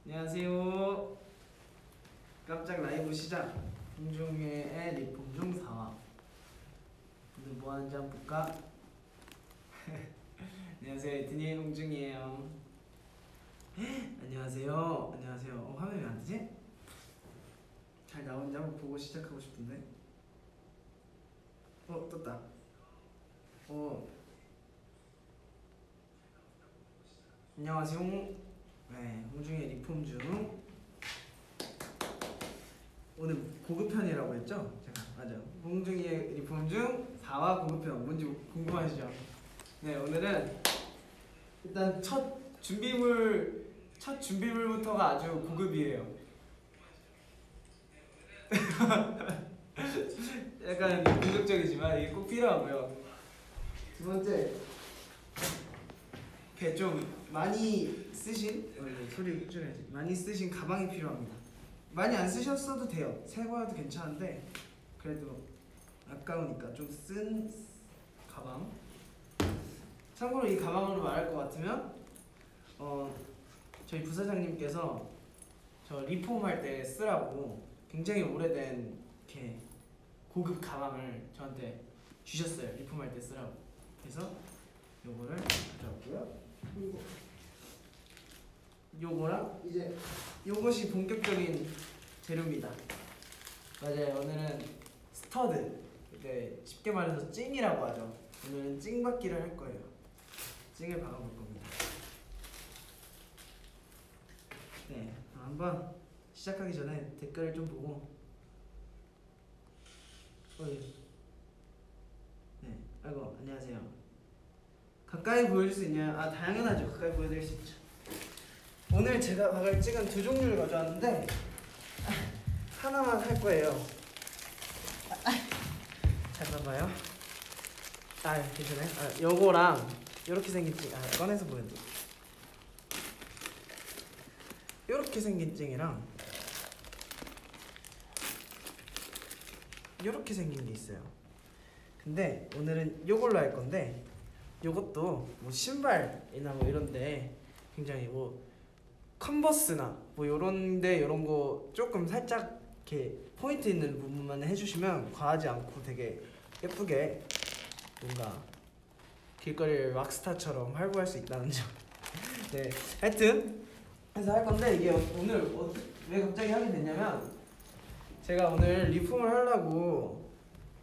안녕하세요. 깜짝 라이브 시작. 홍중의 리폼 중 4화. 오늘 뭐 하는지 한번 볼까? 안녕하세요. 에트니 홍중이에요. 안녕하세요. 안녕하세요. 화면이 왜 안 뜨지? 잘 나오는지 한번 보고 시작하고 싶은데. 떴다. 안녕하세요. 네, 홍중의 리폼 중. 오늘 고급편이라고 했죠? 제가 맞아. 홍중의 리폼 중 4화 고급편. 뭔지 궁금하시죠? 네, 오늘은 일단 첫 준비물부터가 아주 고급이에요. 약간 공격적이지만 이게 꼭 필요하고요. 두 번째, 이렇게 좀 많이 쓰신 소리 줄여야지. 많이 쓰신 가방이 필요합니다. 많이 안 쓰셨어도 돼요. 새 거여도 괜찮은데 그래도 아까우니까 좀 쓴 가방. 참고로 이 가방으로 말할 것 같으면 저희 부사장님께서 저 리폼할 때 쓰라고 굉장히 오래된 이렇게 고급 가방을 저한테 주셨어요. 리폼할 때 쓰라고. 그래서 요거를 가져왔고요. 그리고 요거랑 이제 요것이 본격적인 재료입니다. 맞아요. 오늘은 스터드, 이게 쉽게 말해서 찡이라고 하죠. 오늘은 찡받기를 할 거예요. 찡을 박아볼 겁니다. 네, 한번 시작하기 전에 댓글을 좀 보고. 네, 아이고 안녕하세요. 가까이 보여줄 수 있냐? 아, 당연하죠. 가까이 보여드릴 수 있죠. 오늘 제가 박을 찡은 두 종류를 가져왔는데 하나만 할 거예요. 잘 봐봐요. 괜찮아요. 요거랑 요렇게 생긴 찡. 꺼내서 보여줘. 요렇게 생긴 찡이랑 요렇게 생긴 게 있어요. 근데 오늘은 요걸로 할 건데, 요것도 뭐 신발이나 뭐 이런데 굉장히 뭐 컨버스나 뭐 요런데 요런 거 조금 살짝 이렇게 포인트 있는 부분만 해주시면 과하지 않고 되게 예쁘게 뭔가 길거리를 락스타처럼 활보할 수 있다는 점. 네, 하여튼 그래서 할 건데, 이게 오늘 왜 갑자기 하게 됐냐면, 제가 오늘 리폼을 하려고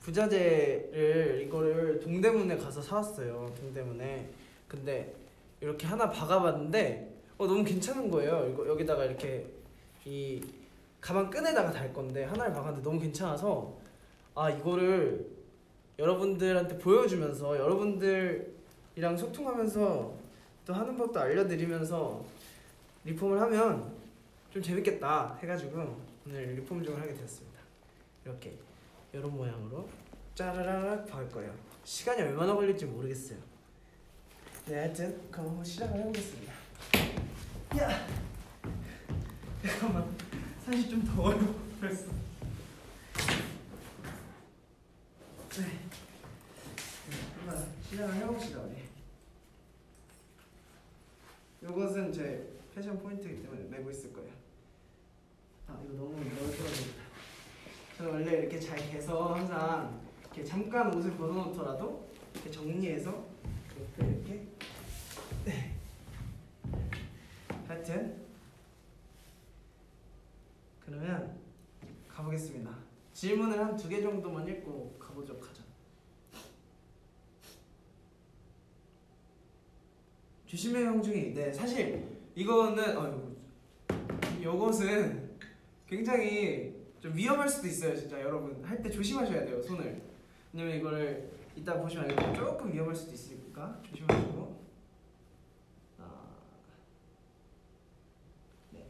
부자재를 이거를 동대문에 가서 사왔어요. 동대문에. 근데 이렇게 하나 박아봤는데 너무 괜찮은 거예요. 이거 여기다가 이렇게 이 가방 끈에다가 달 건데 하나를 박았는데 너무 괜찮아서 이거를 여러분들한테 보여주면서 여러분들이랑 소통하면서 또 하는 법도 알려드리면서 리폼을 하면 좀 재밌겠다 해가지고 오늘 리폼 중을 하게 되었습니다. 이렇게 이런 모양으로 짜라라락 박을 거예요. 시간이 얼마나 걸릴지 모르겠어요. 네, 하여튼 그럼 한번 시작을 해보겠습니다. 야! 잠깐만, 사실 좀 더워요 벌써. 네, 한번 시작을 해봅시다. 우리 요것은 제 패션 포인트이기 때문에 메고 있을 거예요. 이거 너무 넓어졌다. 저는 원래 이렇게 잘 개서 항상 이렇게 잠깐 옷을 벗어놓더라도 이렇게 정리해서 이렇게 네. 하여튼 그러면 가보겠습니다. 질문을 한 2개 정도만 읽고 가보도록 하죠. 조심해요 형중이. 네, 사실 이거는 요것은 굉장히 좀 위험할 수도 있어요. 진짜 여러분 할 때 조심하셔야 돼요. 손을. 왜냐면 이거를 이따 보시면 알겠지만 조금 위험할 수도 있으니까 조심하시고. 네.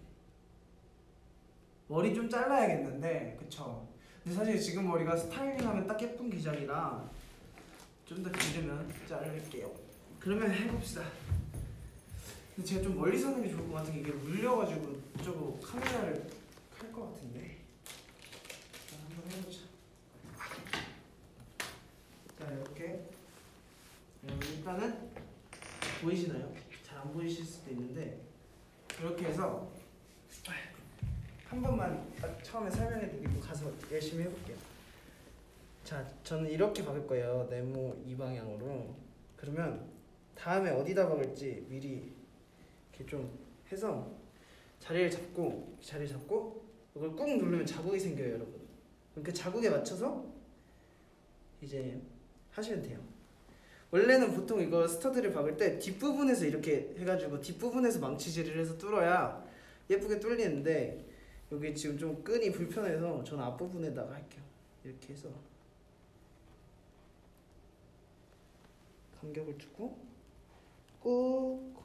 머리 좀 잘라야겠는데, 그쵸? 근데 사실 지금 머리가 스타일링하면 딱 예쁜 기장이라 좀 더 기르면 자를게요. 그러면 해봅시다. 근데 제가 좀 멀리 서는 게 좋을 것 같은 게, 이게 물려가지고 저거 카메라를 칼 것 같은데. 자, 한번 해보자. 자, 이렇게 일단은 보이시나요? 잘 안 보이실 수도 있는데 이렇게 해서 한 번만 딱 처음에 설명해드리고 가서 열심히 해볼게요. 자, 저는 이렇게 박을 거예요. 네모 이 방향으로. 그러면 다음에 어디다 박을지 미리 이렇게 좀 해서 자리를 잡고 이걸 꾹 누르면 자국이 생겨요, 여러분. 그럼 그 자국에 맞춰서 이제 하시면 돼요. 원래는 보통 이거 스터드를 박을 때 뒷부분에서 이렇게 해가지고 뒷부분에서 망치질을 해서 뚫어야 예쁘게 뚫리는데 여기 지금 좀 끈이 불편해서 저는 앞부분에다가 할게요. 이렇게 해서 간격을 주고 꾹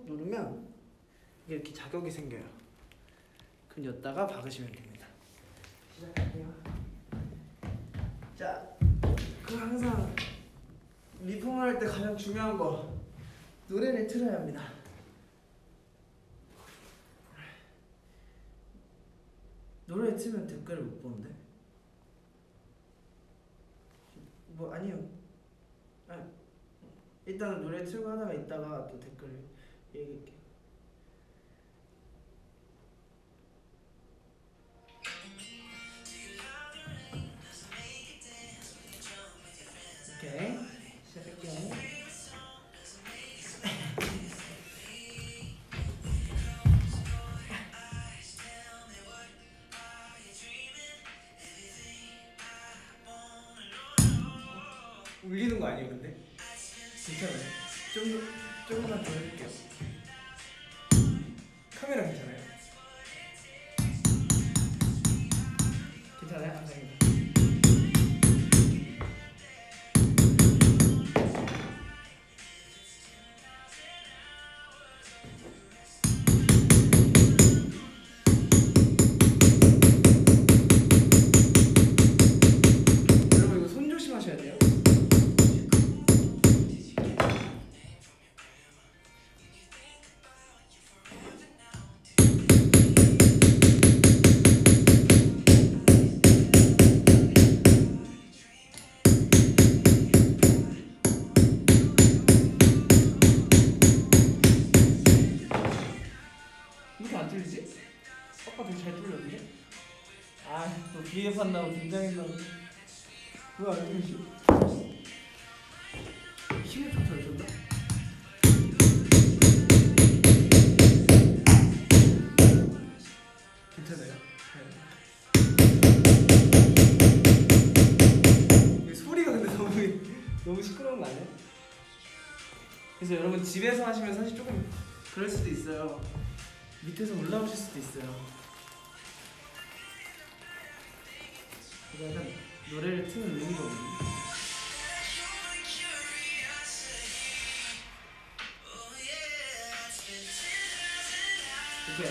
누르면 이게 이렇게 자격이 생겨요. 그럼 여기다가 박으시면 됩니다. 시작할게요. 자, 그 항상 리폼을 할 때 가장 중요한 거 노래를 틀어야 합니다. 노래 틀면 댓글을 못 보는데? 뭐 아니요. 일단은 노래 틀고 하다가 있다가 또 댓글을 얘기할게요. 오케이, 시작할게요. 울리는 거 아니에요, 근데? 괜찮아요? 조금만 더 해볼게요. 카메라 괜찮아요? 괜찮아요? 감사합니다. 여러분 이거 손 조심하셔야 돼요. 이렇게 안 뚫리지? 아까 되게 잘 뚫렸는데? 아, 또 뒤에 판다고 긴장했나고. 뭐야, 안 뚫리지? 힘을 좀 덜 줬나? 괜찮아요? 네. 소리가 근데 너무 시끄러운 거 아니야? 그래서 여러분 집에서 하시면 사실 조금 그럴 수도 있어요. 밑에서 올라오실 수도 있어요. 이거 약간 노래를 트는 의미거든요. 이렇게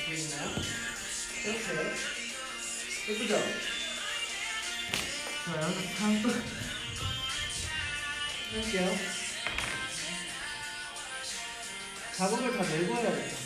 보이시나요? 이렇게 예쁘죠? 좋아요. 다음 또 할게요. 자국을 다 내고 해야겠다.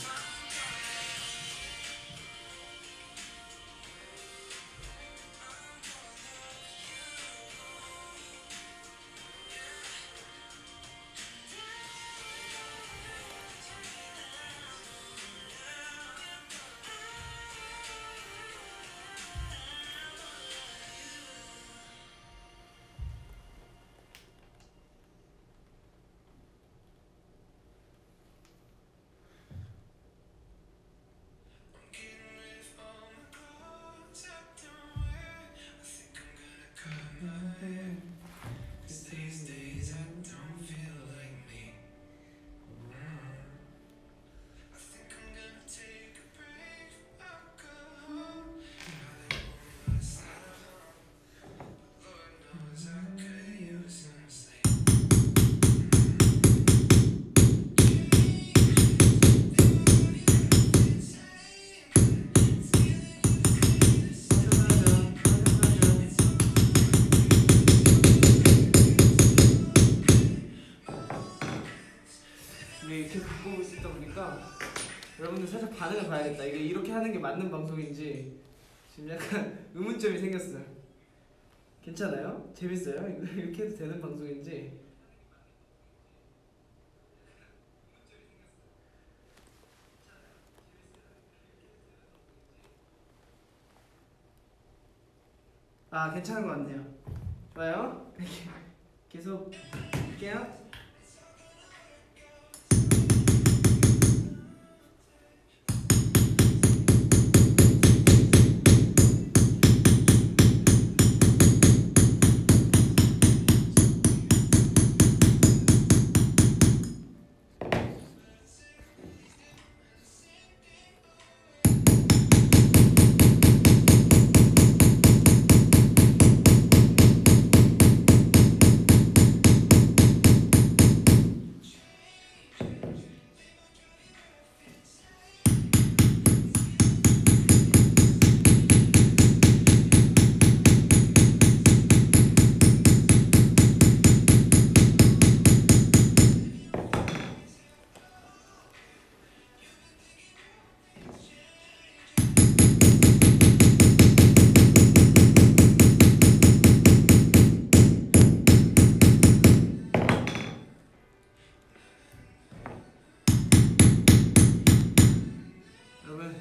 이렇게 갖고 있다 보니까 여러분들 살짝 반응을 봐야겠다. 이게 이렇게 하는 게 맞는 방송인지 지금 약간 의문점이 생겼어요. 괜찮아요? 재밌어요? 이렇게 해도 되는 방송인지. 아 괜찮은 것 같네요. 좋아요. 계속 할게요.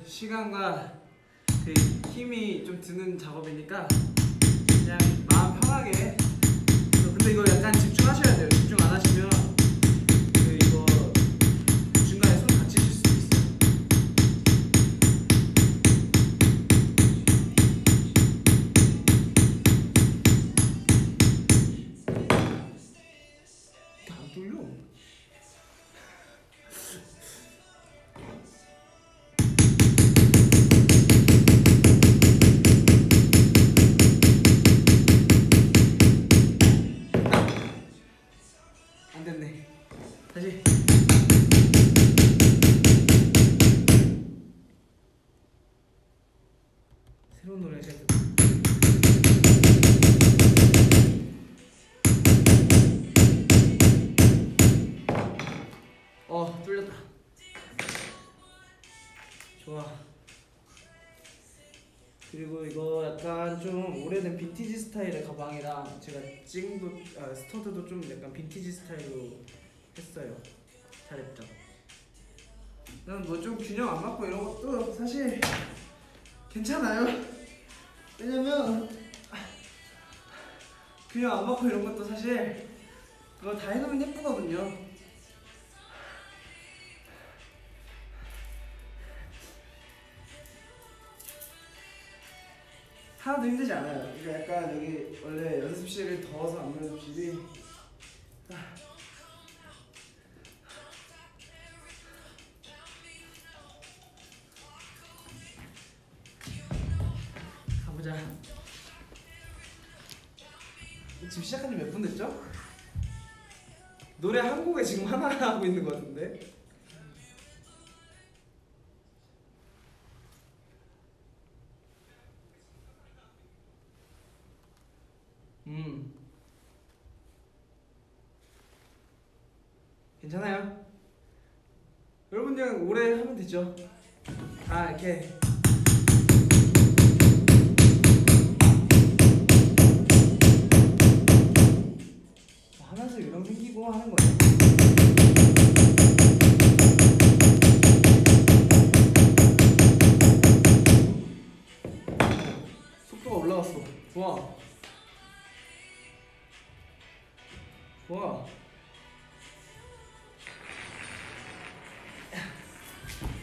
시간과 그 힘이 좀 드는 작업이니까 그냥 마음 편하게. 근데 이거 약간 집중하셔야 돼요. 집중 안 하시면 그 이거 중간에 손 다치실 수도 있어요. 이렇게 안 뚫려. 안 됐네. 다시. 새로운 노래 시작. 뚫렸다. 좋아. 그리고 이거 약간 좀 오래된 빈티지 스타일의 가방이랑 제가 지금도 스터드도 좀 약간 빈티지 스타일로 했어요. 잘했죠. 난 뭐 좀 균형 안 맞고 이런 것도 사실 괜찮아요. 왜냐면 균형 안 맞고 이런 것도 사실 그거 다 해놓으면 예쁘거든요. 하나도 힘들지 않아요. 이거 약간 여기 원래 연습실을 더워서 안 연습실이 가보자. 지금 시작한 지 몇 분 됐죠? 노래 한 곡에 지금 하나 하고 있는 것 같은데. 괜찮아요. 여러분 그냥 오래 하면 되죠. 이렇게 하면서 유령 생기고 하는 거예요. 속도가 올라갔어. 좋아. 좋아.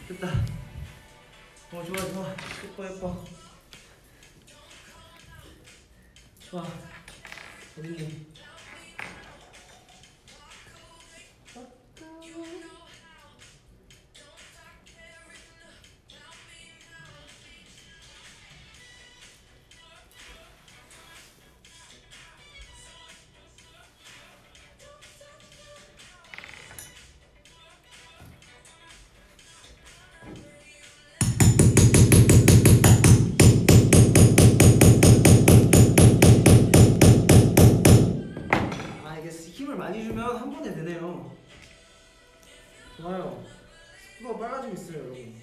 됐다. 좋아 좋아. 예뻐 예뻐. 좋아. 어딨니? 힘을 많이 주면 한 번에 되네요. 좋아요. 속도가 빨라지고 있어요, 여러분.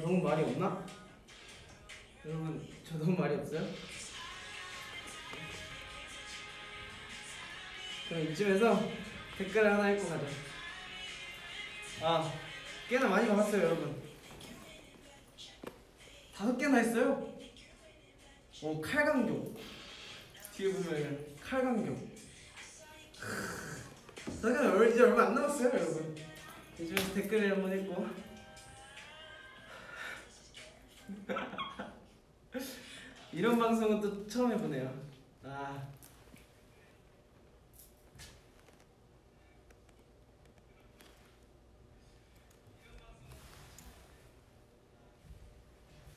너무 말이 없나? 여러분 저 너무 말이 없어요? 그럼 이쯤에서 댓글 하나 읽고 가자. 아 꽤나 많이 받았어요 여러분. 5개나 했어요. 칼강교 뒤에 보면 칼강교. 저는 이제 얼마 안 남았어요 여러분. 이쯤에서 댓글을 한번 읽고 이런 방송은 또 처음 해보네요.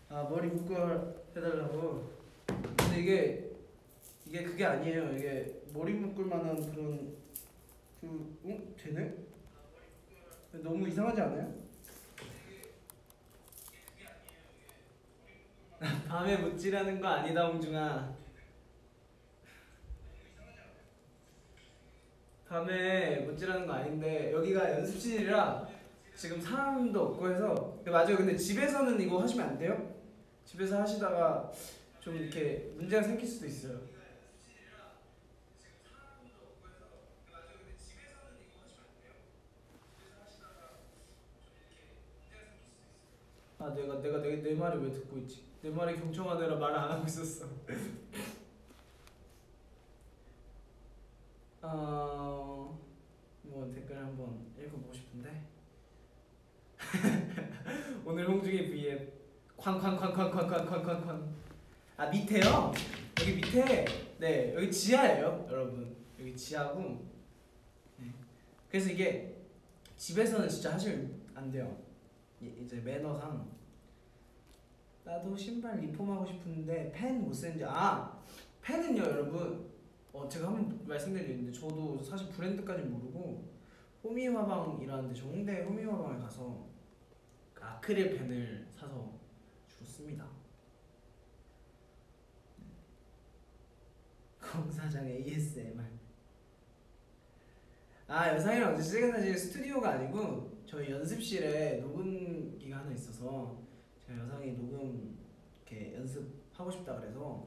머리 묶어 해달라고. 근데 이게 그게 아니에요. 이게 머리 묶을 만한 그런 되네? 너무 이상하지 않아요? 밤에 묻지라는 거 아니다 홍중아. 밤에 묻지라는 거 아닌데 여기가 연습실이라 지금 사람도 없고 해서. 맞아요. 근데 집에서는 이거 하시면 안 돼요? 집에서 하시다가 좀 이렇게 문제가 생길 수도 있어요. 내가 내 말을 왜 듣고 있지? 내 말에 경청하느라 말을 안 하고 있었어. 뭐 댓글 한번 읽어보고 싶은데. 오늘 홍중이 V앱 쾅쾅쾅쾅쾅쾅쾅쾅. 밑에요? 여기 밑에. 네 여기 지하예요 여러분. 여기 지하고. 네. 그래서 이게 집에서는 진짜 하시면 안 돼요. 이제 매너상. 나도 신발 리폼하고 싶은데 펜 못 쓰는지. 펜은요 여러분, 제가 한번 말씀드렸는데 저도 사실 브랜드까지 모르고 호미화방이라는데, 저 홍대 호미화방에 가서 그 아크릴 펜을 사서 주로 씁니다. 검사장 ASMR. 여상이랑 어제 찍은 사실 스튜디오가 아니고 저희 연습실에 녹음기가 하나 있어서 제가 여상이 녹음 이렇게 연습하고 싶다 그래서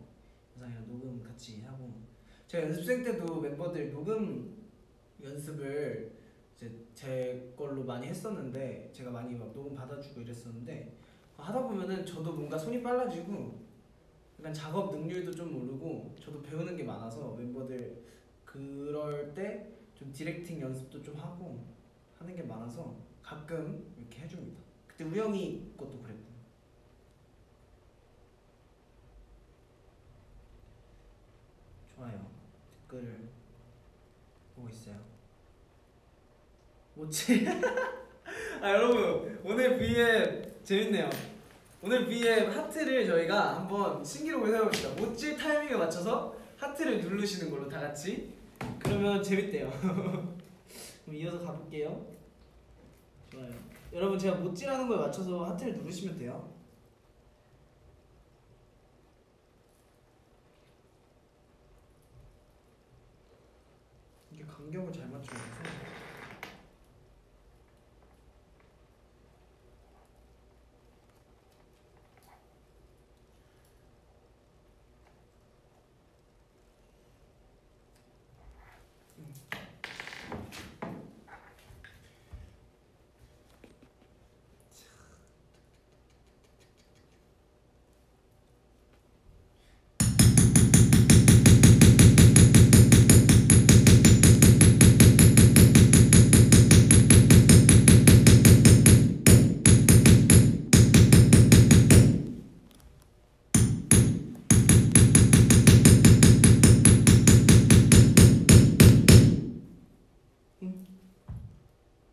여상이랑 녹음 같이 하고. 제가 연습생 때도 멤버들 녹음 연습을 이제 제 걸로 많이 했었는데, 제가 많이 막 녹음 받아주고 이랬었는데, 하다 보면은 저도 뭔가 손이 빨라지고 약간 작업 능률도 좀 오르고 저도 배우는 게 많아서 멤버들 그럴 때 좀 디렉팅 연습도 좀 하고 하는 게 많아서 가끔 이렇게 해줍니다. 그때 우영이 것도 그랬고. 좋아요. 댓글을 보고 있어요. 모치. 여러분 오늘 V앱 재밌네요. 오늘 V앱 하트를 저희가 한번 신기록을 세워봅시다. 모찌 타이밍에 맞춰서 하트를 누르시는 걸로 다 같이. 그러면 재밌대요. 그럼 이어서 가볼게요. 좋아요. 여러분 제가 모찌라는 거에 맞춰서 하트를 누르시면 돼요. 이게 간격을 잘 맞춰야 돼서.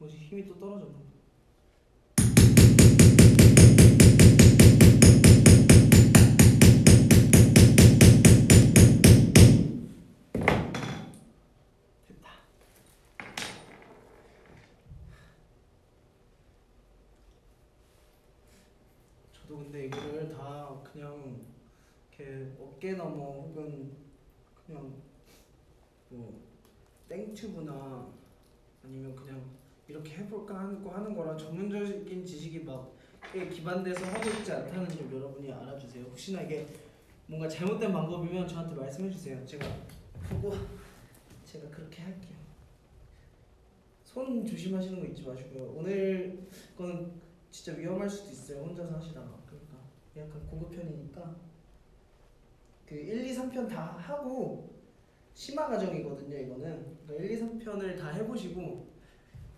뭐지, 힘이 또 떨어졌나? 됐다. 저도 근데 이거를 다 그냥 이렇게 어깨 너머 혹은 그냥 뭐 땡튜브나 아니면 그냥 이렇게 해볼까 하는 거라 전문적인 지식이 막 기반돼서 하고 있지 않다는 점 여러분이 알아주세요. 혹시나 이게 뭔가 잘못된 방법이면 저한테 말씀해주세요. 제가 보고 제가 그렇게 할게요. 손 조심하시는 거 잊지 마시고요. 오늘 거는 진짜 위험할 수도 있어요. 혼자서 하시다가. 그러니까 약간 고급편이니까 그 1, 2, 3편 다 하고 심화 과정이거든요. 이거는 그러니까 1, 2, 3편을 다 해보시고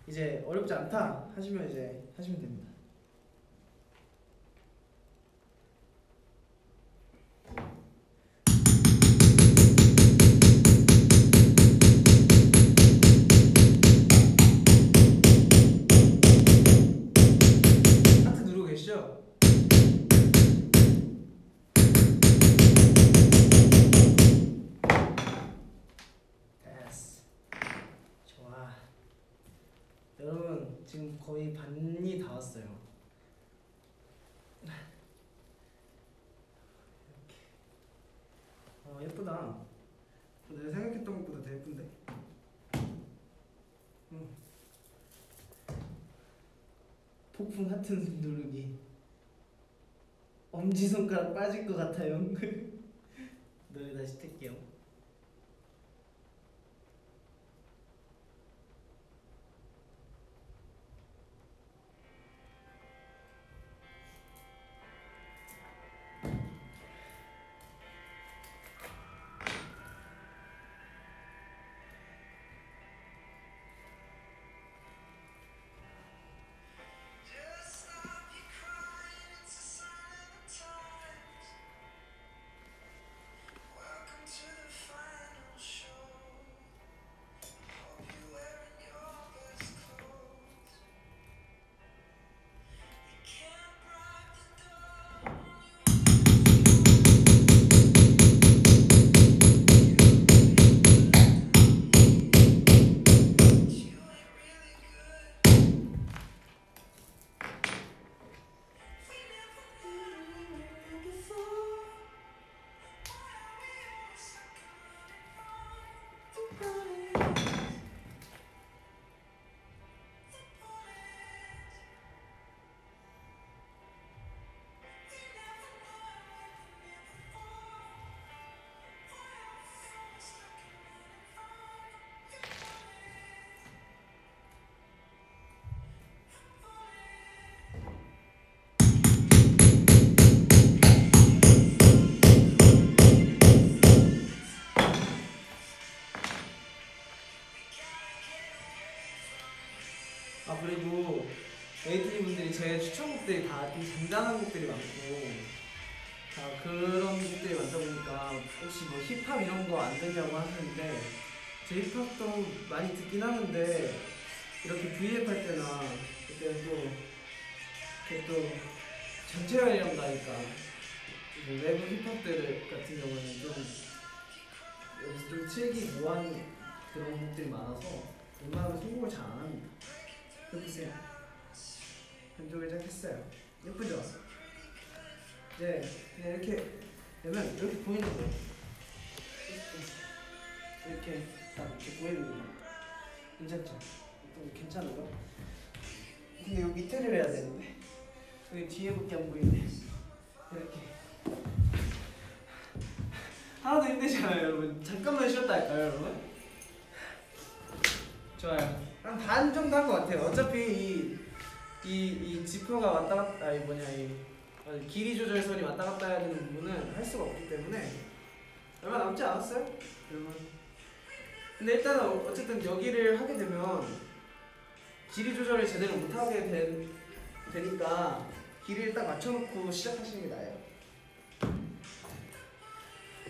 이제 어렵지 않다 하시면 이제 하시면 됩니다. 하트 누르고 계시죠? 여러분 지금 거의 반이 다 왔어요. 이렇게. 예쁘다. 내가 생각했던 것보다 더 예쁜데. 폭풍 하트 누르기. 엄지손가락 빠질 것 같아요. 노래 다시 틀게요. 그리고 에이티니 분들이 제 추천곡들이 다 좀 잔잔한 곡들이 많고 그런 곡들이 많다 보니까 혹시 뭐 힙합 이런 거 안 듣냐고 하시는데 제 힙합도 많이 듣긴 하는데 이렇게 V앱 할 때나 그때 또 전체 연령 가니까 외국 힙합들 같은 경우는 좀 여기서 좀 틀기 뭐한 그런 곡들이 많아서 웬만하면 성공을 잘 안 합니다. 보세요. 한쪽을 시작했어요. 예쁘죠? 이제 그냥 이렇게 되면 이렇게 보이는 거예요. 이렇게 딱 이렇게 보이는 거예요. 괜찮죠? 괜찮아요? 근데 여기 밑에를 해야 되는데 여기 뒤에밖에 안 보이네. 이렇게 하나도 힘들잖아요 여러분. 잠깐만 쉬었다 할까요 여러분? 좋아요. 한 반 정도 한 것 같아요. 어차피 이 지퍼가 왔다 갔다 이 길이 조절선이 왔다 갔다 해야 되는 부분은 할 수가 없기 때문에 얼마 남지 않았어요 여러분. 근데 일단은 어쨌든 여기를 하게 되면 길이 조절을 제대로 못 하게 되니까 길이를 딱 맞춰놓고 시작하시는 게 나아요.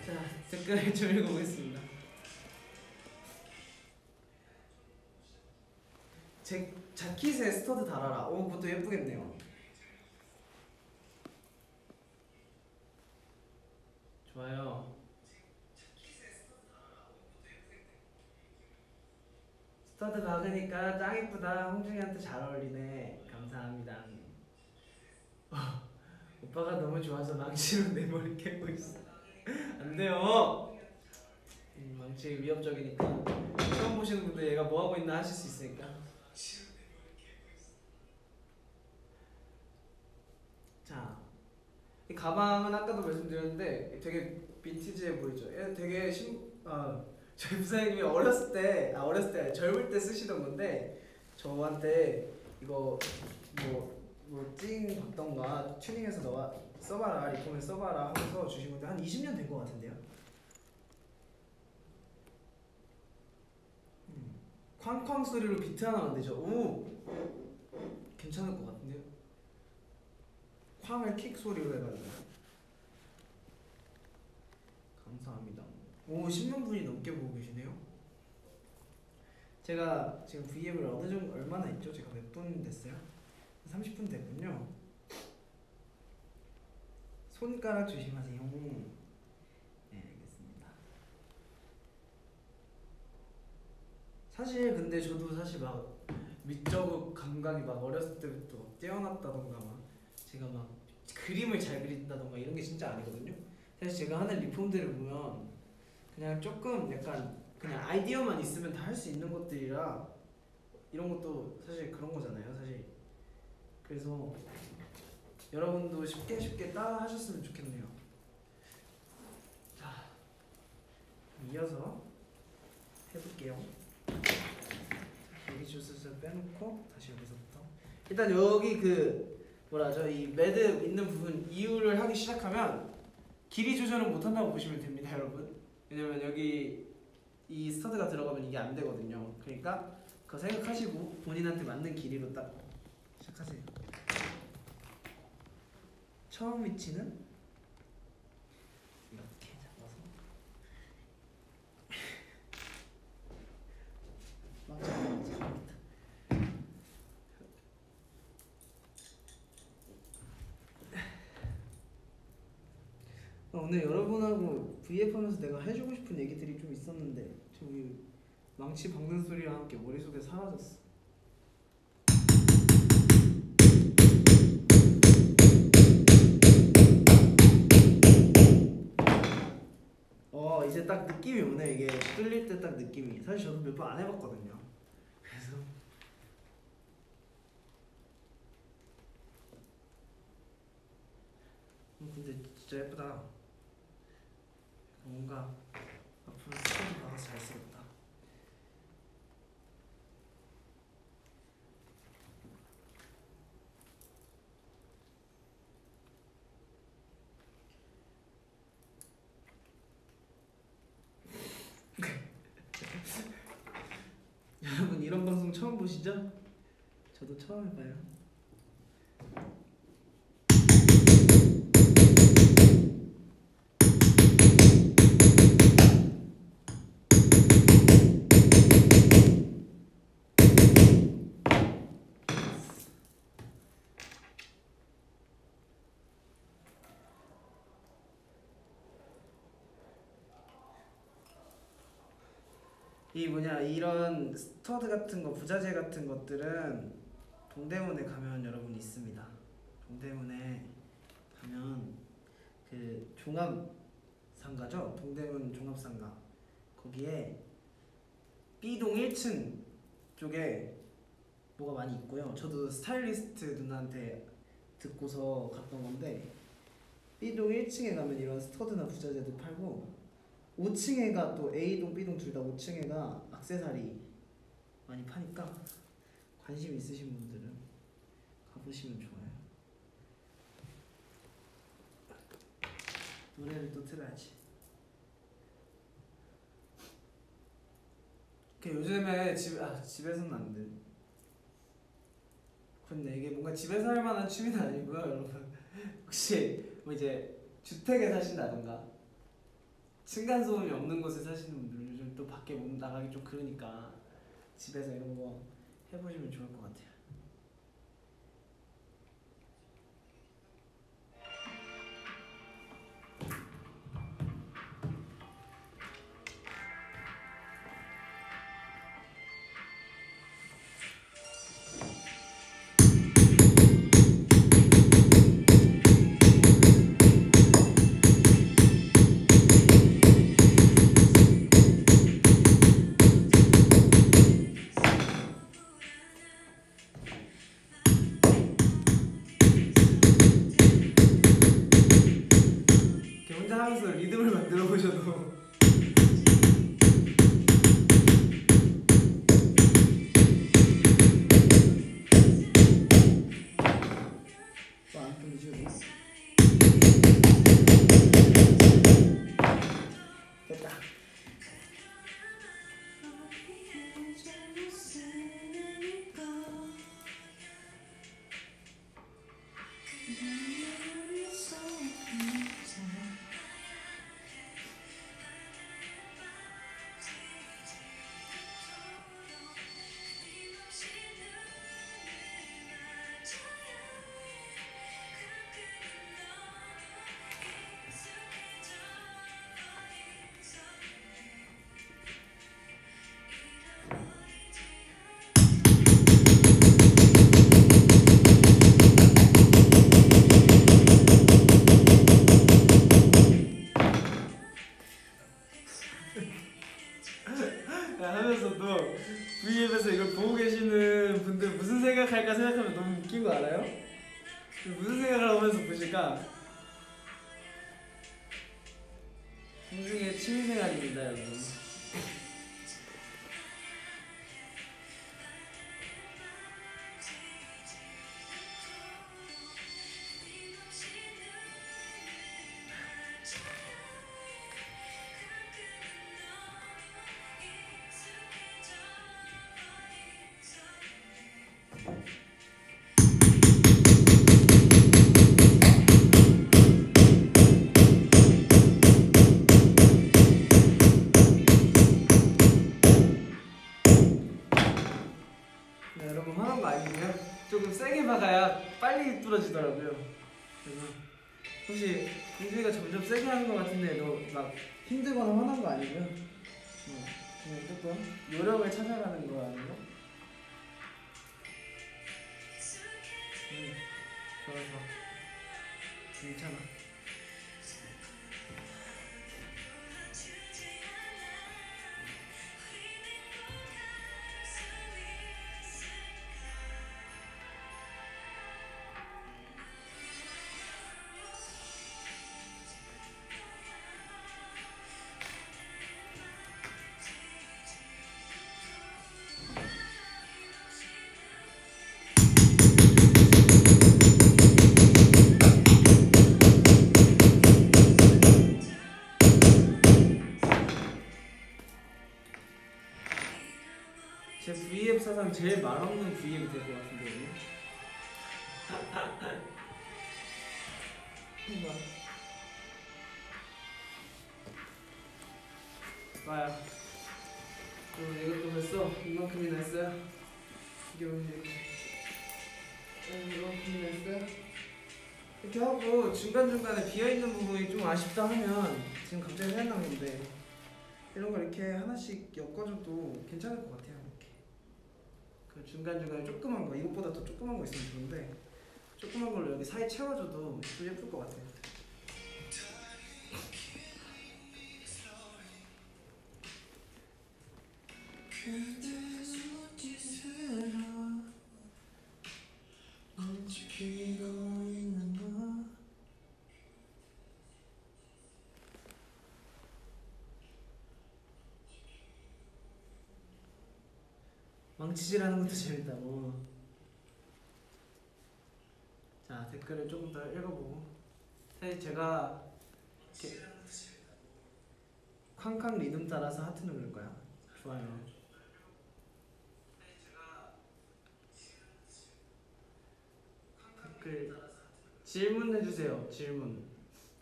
자, 댓글을 좀 읽어보겠습니다. 제 자켓에 스터드 달아라. 그것도 예쁘겠네요. 좋아요. 스터드 박으니까 짱 예쁘다. 홍중이한테 잘 어울리네. 감사합니다. 오빠가 너무 좋아서 망치로 내 머리 깨고 있어. 안 돼요. 망치 위협적이니까 처음 보시는 분들 얘가 뭐 하고 있나 하실 수 있으니까. 이 가방은 아까도 말씀드렸는데 되게 빈티지해 보이죠? 얘 되게 저희 부사님이 어렸을 때 젊을 때 쓰시던 건데 저한테 이거 뭐찡 받던가 튜닝해서 너가 써봐라, 리폼에 써봐라 하면서 주신 건데 한 20년 된 것 같은데요. 쾅쾅 소리로 비트 하나 만들죠. 오! 괜찮을 것 같은데요? 쾅을 킥 소리로 해가지고. 감사합니다. 오, 10만 분이 넘게 보고 계시네요. 제가 지금 V앱을 어느 정도 얼마나 했죠? 제가 몇 분 됐어요? 30분 됐군요. 손가락 조심하세요. 네, 알겠습니다. 사실 근데 저도 사실 막 미적 감각이 막 어렸을 때부터 뛰어났다던가 막 제가 막 그림을 잘 그린다던가 이런 게 진짜 아니거든요. 사실 제가 하는 리폼들을 보면 그냥 조금 약간 그냥 아이디어만 있으면 다 할 수 있는 것들이라 이런 것도 사실 그런 거잖아요, 사실. 그래서 여러분도 쉽게 따라 하셨으면 좋겠네요. 자, 이어서 해볼게요. 여기 주스를 빼놓고 다시 여기서부터. 일단 여기 이 매듭 있는 부분 이유를 하기 시작하면 길이 조절은 못한다고 보시면 됩니다, 여러분. 왜냐면 여기 이 스터드가 들어가면 이게 안 되거든요. 그러니까 그거 생각하시고 본인한테 맞는 길이로 딱 시작하세요. 처음 위치는 이렇게 잡아서 맞아. 오늘 여러분하고 V앱 하면서 내가 해주고 싶은 얘기들이 좀 있었는데 저기 망치 박는 소리랑 함께 머릿속에 사라졌어. 이제 딱 느낌이 오네. 이게 뚫릴 때 딱 느낌이. 사실 저도 몇 번 안 해봤거든요. 그래서 근데 진짜 예쁘다. 뭔가 앞으로 스타일 받아서 잘 쓰겠다. 여러분 이런 방송 처음 보시죠? 저도 처음 해봐요. 이런 스터드 같은 거, 부자재 같은 것들은 동대문에 가면 여러분 있습니다. 동대문에 가면 그 종합상가죠? 동대문 종합상가 거기에 B동 1층 쪽에 뭐가 많이 있고요. 저도 스타일리스트 누나한테 듣고서 갔던 건데 B동 1층에 가면 이런 스터드나 부자재도 팔고 5층에가 또 A동, B동 둘 다 5층에가 액세서리 많이 파니까 관심 있으신 분들은 가보시면 좋아요. 노래를 또 틀어야지. 요즘에 집에서는 안 돼. 근데 이게 뭔가 집에서 할 만한 취미는 아니고요, 여러분. 혹시 뭐 이제 주택에 사신다던가 층간 소음이 없는 곳에 사시는 분들 요즘 또 밖에 못 나가기 좀 그러니까 집에서 이런 거 해보시면 좋을 것 같아요. 됐다. 하면서도 V앱에서 이걸 보고 계시는 분들 무슨 생각할까 생각하면 너무 웃긴 거 알아요? 무슨 생각을 하면서 보실까? 공중의 취미생활입니다 여러분. 네, 여러분 화난 거 아니에요? 조금 세게 박아야 빨리 뚫어지더라고요. 그래서 혹시 공주이가 점점 세게 하는 거 같은데 너 막 힘들거나 화난 거 아니고요? 그냥 조금 요령을 찾아가는 거 아니에요? 좋아 좋아 괜찮아. 제 V앱 사상 제일 말없는 V앱이 될 것 같은데 오늘. 봐요. 여러분 이것도 벌써 이만큼이나 했어요. 이게 이렇게 이만큼이나 했어요. 이렇게 하고 중간중간에 비어있는 부분이 좀 아쉽다 하면 지금 갑자기 생각난 건데 이런 걸 이렇게 하나씩 엮어줘도 괜찮을 것 같아요. 이렇게 그 중간중간에 조그만 거, 이것보다 더 조그만 거 있으면 좋은데 조그만 걸로 여기 사이 채워줘도 좀 예쁠 것 같아요. 망치질하는 것도 재밌다고. 자, 댓글을 조금 더 읽어보고. 사실 제가 이렇게 쾅쾅 리듬 따라서 하트 누를 거야. 좋아요. 댓글 질문해주세요. 질문.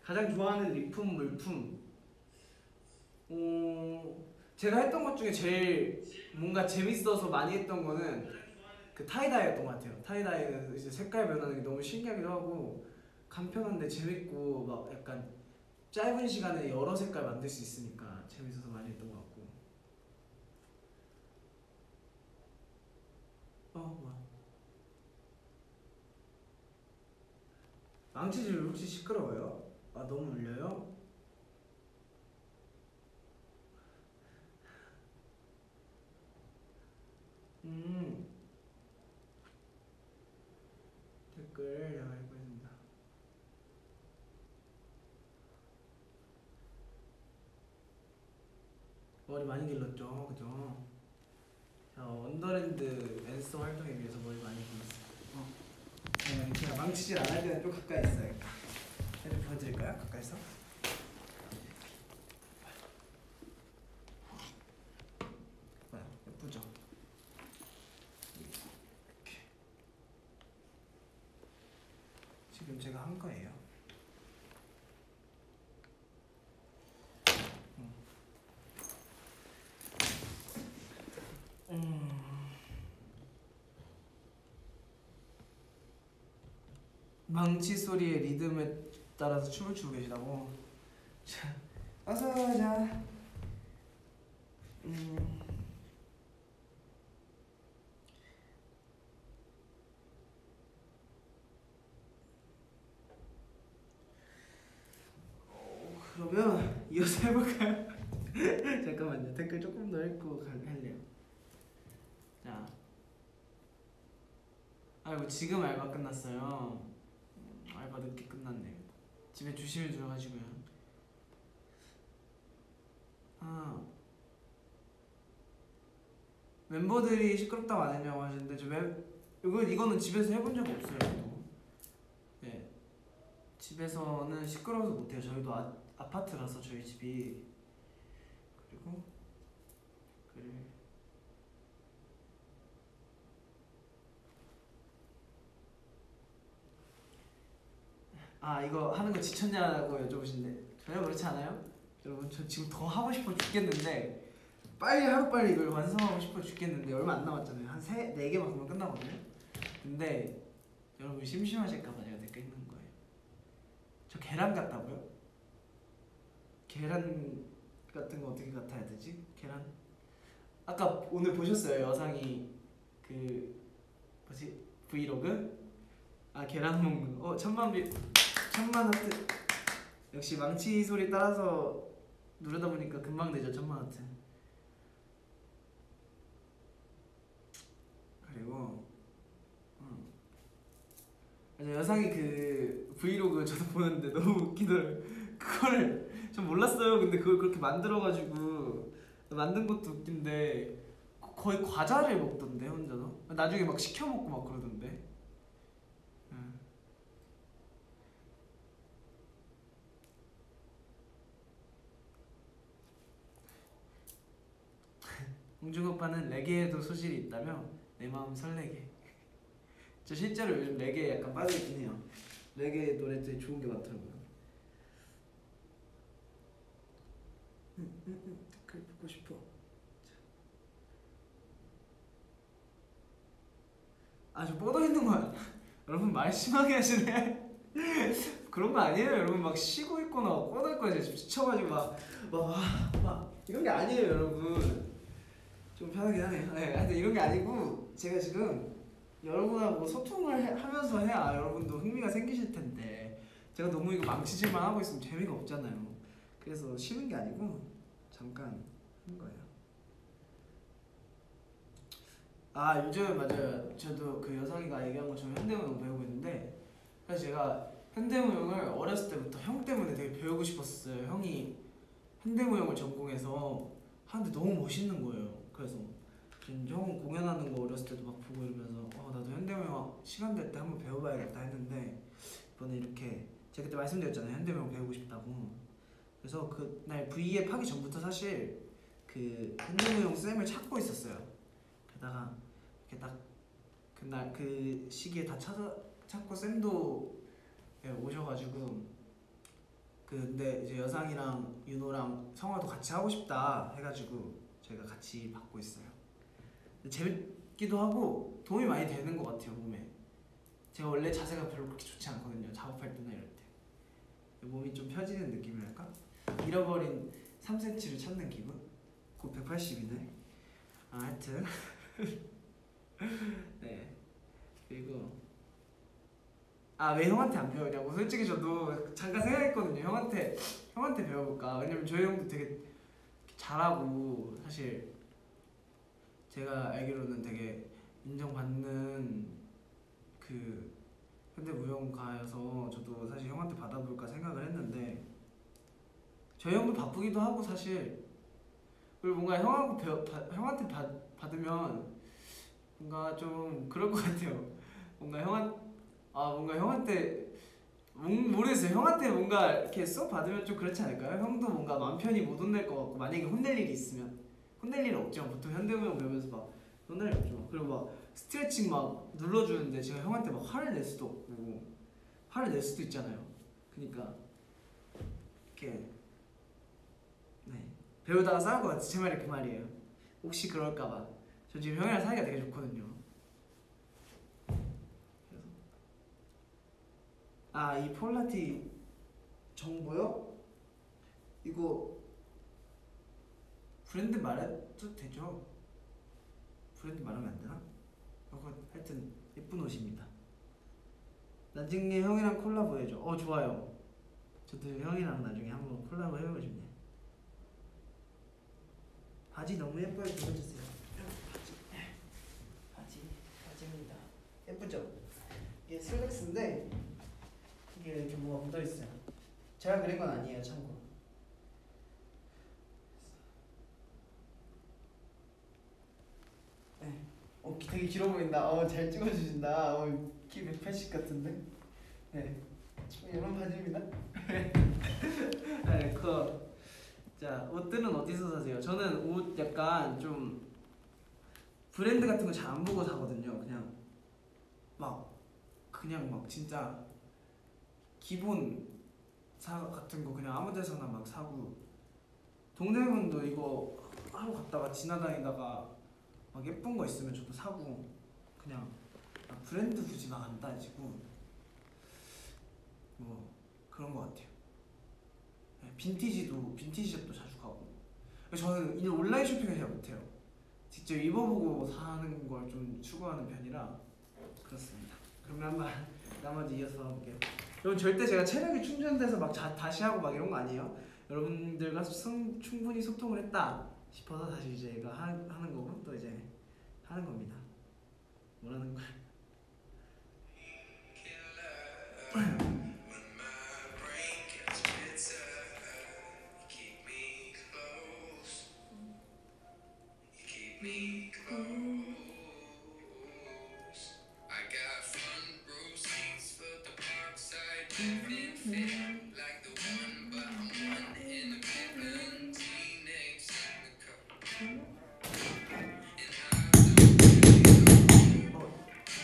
가장 좋아하는 리품, 물품. 제가 했던 것 중에 제일 뭔가 재밌어서 많이 했던 거는 그 타이다이였던 것 같아요. 타이다이는 이제 색깔 변하는 게 너무 신기하기도 하고 간편한데 재밌고 막 약간 짧은 시간에 여러 색깔 만들 수 있으니까 재밌어서 많이 했던 것 같고. 뭐야? 망치질 혹시 시끄러워요? 너무 울려요? 댓글 제가 읽겠습니다. 머리 많이 길렀죠, 그죠? 자, 원더랜드 앤서 활동에 비해서 머리 많이 길렀어요. 제가 망치질 안 할 때는 좀 가까이 있어요. 좀 보여드릴까요? 가까이서? 예쁘죠? 이렇게. 지금 제가 한 거예요. 망치 소리의 리듬에 따라서 춤을 추고 계시다고. 자, 어서 가자. 그러면 이어서 해볼까요? 잠깐만요. 댓글 조금 더 읽고 할래요. 자, 아이고 지금 알바 끝났어요. 알바 늦게 끝났네. 집에 조심히 들어가시고요. 아, 멤버들이 시끄럽다고 안 했냐고 하시는데 이거는 집에서 해본 적 없어요. 저도. 네, 집에서는 시끄러워서 못해요. 저희도 아파트라서 저희 집이. 그리고 이거 하는 거 지쳤냐고 여쭤보시는데 전혀 그렇지 않아요? 여러분 저 지금 더 하고 싶어 죽겠는데 빨리 하루빨리 이걸 완성하고 싶어 죽겠는데 얼마 안 남았잖아요. 한 4개만 그러면 끝나거든요. 근데 여러분 심심하실까봐 제가 댓글 읽는 거예요. 저 계란 같다고요? 계란 같은 거 어떻게 같아야 되지? 계란? 아까 오늘 보셨어요? 여상이 그 뭐지? 브이로그? 계란 먹는 거. 천만 하트. 역시 망치 소리 따라서 누르다 보니까 금방 되죠. 천만 하트. 그리고 여상이 그 브이로그 저도 보는데 너무 웃기더라고요. 그거를 전 몰랐어요. 근데 그걸 그렇게 만들어가지고 만든 것도 웃긴데 거의 과자를 먹던데 혼자서. 나중에 막 시켜 먹고 막 그러던데. 홍중 오빠는 레게에도 소질이 있다며 내 마음 설레게. 저 실제로 요즘 레게에 약간 빠져있긴 해요. 레게 노래들이 좋은 게 많더라고요. 댓글 보고 싶어. 저 뻗어있는 거야. 여러분 말 심하게 하시네. 그런 거 아니에요. 여러분 막 쉬고 있거나 뻗어있거나 지금 지쳐가지고 막 이런 게 아니에요. 여러분 좀 편하긴 하네요. 네, 하여튼 이런 게 아니고 제가 지금 여러분하고 소통을 하면서 해야 여러분도 흥미가 생기실 텐데 제가 너무 이거 망치질만 하고 있으면 재미가 없잖아요. 그래서 쉬는 게 아니고 잠깐 한 거예요. 요즘 맞아요. 저도 그 여상이가 얘기한 것처럼 현대무용 배우고 있는데 사실 제가 현대무용을 어렸을 때부터 형 때문에 되게 배우고 싶었어요. 형이 현대무용을 전공해서 하는데 너무 멋있는 거예요. 그래서 형 공연하는 거 어렸을 때도 막 보고 이러면서 나도 현대무용 시간 될 때 한번 배워봐야겠다 했는데 이번에 이렇게 제가 그때 말씀드렸잖아요. 현대무용 배우고 싶다고. 그래서 그날 V앱 하기 전부터 사실 그 현대무용 쌤을 찾고 있었어요. 게다가 이렇게 딱 그날 그 시기에 다 찾고 쌤도 오셔가지고 근데 이제 여상이랑 윤호랑 성화도 같이 하고 싶다 해가지고 저희가 같이 받고 있어요. 재밌기도 하고 도움이 많이 되는 것 같아요. 몸에. 제가 원래 자세가 별로 그렇게 좋지 않거든요. 작업할 때나 이럴 때 몸이 좀 펴지는 느낌이랄까? 잃어버린 3cm를 찾는 기분? 곧 180이네. 하여튼 네. 그리고 왜 형한테 안 배우냐고. 솔직히 저도 잠깐 생각했거든요. 형한테 배워볼까. 왜냐면 저희 형도 되게 잘하고 사실 제가 알기로는 되게 인정받는 그 현대무용가여서 저도 사실 형한테 받아볼까 생각을 했는데 저희 형도 바쁘기도 하고 사실. 그리고 뭔가 형한테 받으면 뭔가 좀 그럴 것 같아요. 뭔가 뭔가 형한테 모르겠어요. 형한테 뭔가 이렇게 쏙 받으면 좀 그렇지 않을까요? 형도 뭔가 마음 편히 못 혼낼 것 같고, 만약에 혼낼 일이 있으면 혼낼 일은 없죠. 보통 현대무용 배우면서 막 혼낼 일 없죠. 그리고 막 스트레칭 막 눌러주는데 제가 형한테 막 화를 낼 수도 없고 화를 낼 수도 있잖아요. 그러니까 이렇게 네 배우다가 싸울 것 같아. 제 말이 그 말이에요. 혹시 그럴까봐. 저 지금 형이랑 사이가 되게 좋거든요. 이 폴라티 정보요? 이거 브랜드 말해도 되죠? 브랜드 말하면 안 되나? 하여튼 예쁜 옷입니다. 나중에 형이랑 콜라보 해줘. 좋아요. 저도 형이랑 나중에 한번 콜라보 해보고 싶네. 바지 너무 예뻐요. 보여주세요. 바지입니다. 예쁘죠? 이게 슬랙스인데 이게 이렇게 뭐가 묻어있어요. 제가 그린 건 아니에요, 참고. 네. 되게 길어 보인다. 잘 찍어주신다. 키 180 같은데. 네. 이런 바지입니다. 네, 자, 옷들은 어디서 사세요? 저는 옷 약간 좀 브랜드 같은 거 잘 안 보고 사거든요. 그냥 막 진짜 기본 같은 거 그냥 아무 데서나 막 사고, 동생분도 이거 하러 갔다가 지나다니다가 막 예쁜 거 있으면 저도 사고, 그냥 브랜드 굳이 막 안 따지고 뭐 그런 거 같아요. 빈티지샵도 자주 가고. 저는 이 온라인 쇼핑을 잘 못해요. 직접 입어보고 사는 걸 좀 추구하는 편이라 그렇습니다. 그러면 한번 나머지 이어서 볼게요. 여러분 절대 제가 체력이 충전돼서 막 다시 하고 막 이런 거 아니에요. 여러분들과 충분히 소통을 했다 싶어서 다시 이제 하는 거고, 또 이제 하는 겁니다. 뭐라는 거야?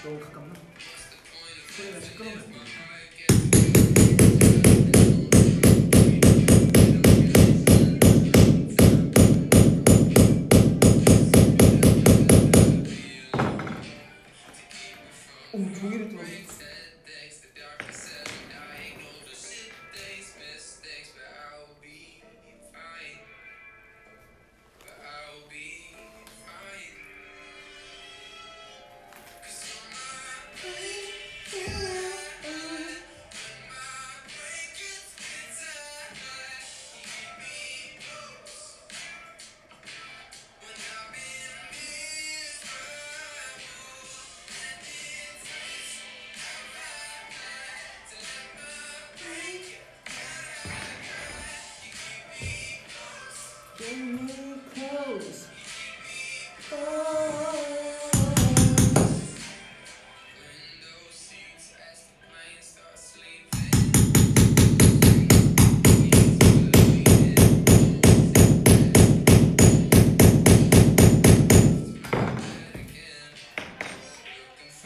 너무 가깝나? 소리가 시끄러우면 안 되니까. 종이를 들었어.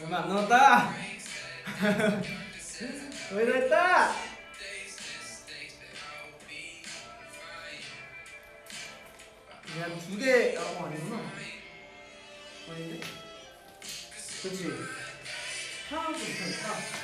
얼마 안 남았다. 거의 다 했다. 그냥 2개. 아니구나. 아닌데? 그치? 하나만 좀 못하니까.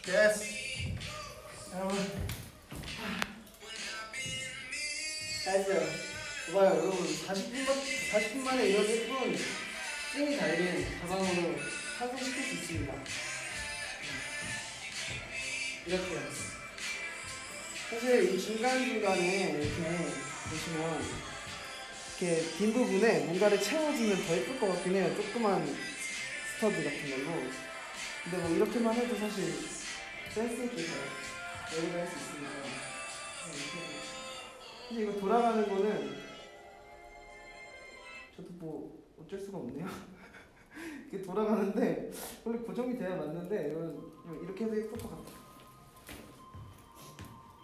예스. 여러분 잘했어요. 봐요 여러분 40분 만에 이런 예쁜 찐이 달린 가방으로 완성시킬 수 있습니다. 이렇게요. 사실 이 중간중간에 이렇게 보시면 이렇게 빈 부분에 뭔가를 채워주면 더 예쁠 것 같긴 해요. 조그만 스터드 같은 걸로. 근데 뭐 이렇게만 해도 사실 센스 있게 여기다 할 수 있으니까. 사실 이거 돌아가는 거는 저도 뭐 어쩔 수가 없네요. 이게 돌아가는데 원래 고정이 돼야 맞는데 이렇게 해도 예쁠 것 같아.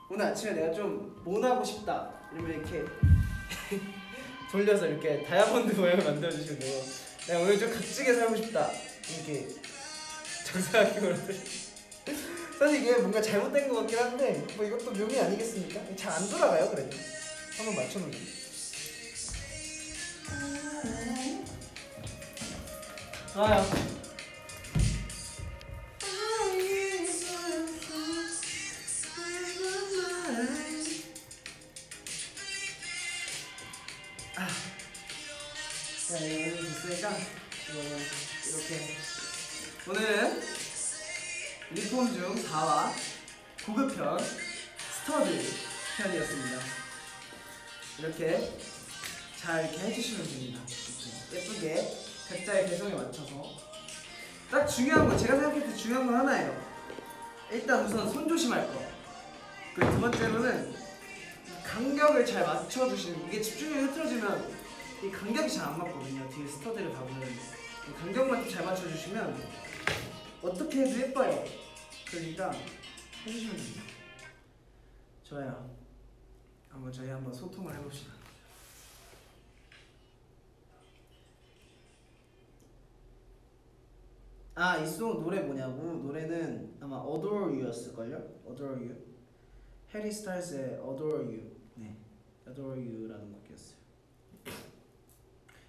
오늘 아침에 내가 좀 모나고 싶다 이러면 이렇게 돌려서 이렇게 다이아몬드 모양을 만들어주시면 돼요. 내가 오늘 좀 각지게 살고 싶다 이렇게 정상하게 걸어들. 사실 이게 뭔가 잘못된 것 같긴 한데 뭐 이것도 묘미 아니겠습니까? 잘 안 돌아가요. 그래도 한번 맞춰놓으면 좋아요. 자, 이거 됐으니까 이거는 이렇게 오늘은 리폼 중 4화 고급편 스터드 편이었습니다. 이렇게 잘 이렇게 해주시면 됩니다. 이렇게 예쁘게 각자의 개성에 맞춰서 딱 중요한 거 제가 생각할 때 중요한 건 하나예요. 일단 우선 손 조심할 거. 그리고 두 번째로는 간격을 잘 맞춰주시는. 이게 집중력이 흐트러지면 이 간격이 잘 안 맞거든요. 뒤에 스터드를 박으면 이 간격만 좀 잘 맞춰주시면 어떻게 해도 예뻐요. 그러니까 해주시면 됩니다. 좋아요. 저희 한번 소통을 해봅시다. 아, 이 송 노래 뭐냐고? 노래는 아마 Adore You였을걸요? Adore You. 해리 스타일스의 Adore You. 네, Adore You라는 곡이었어요.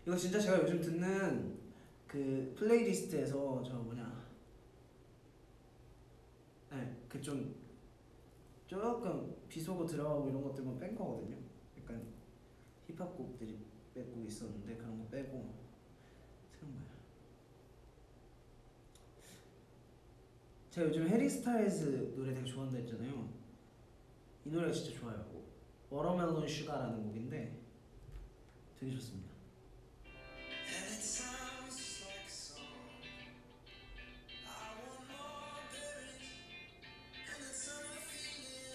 이거 진짜 제가 요즘 듣는 그 플레이리스트에서 저 뭐냐, 네, 그 좀 조금 비속어 들어가고 이런 것들만 뺀 거거든요. 약간 힙합 곡들이 빼고 있었는데 그런 거 빼고 새로운 거야. 제가 요즘 해리 스타일스 노래 되게 좋아한다 했잖아요. 이 노래가 진짜 좋아요. 워터멜론 슈가라는 곡인데 되게 좋습니다.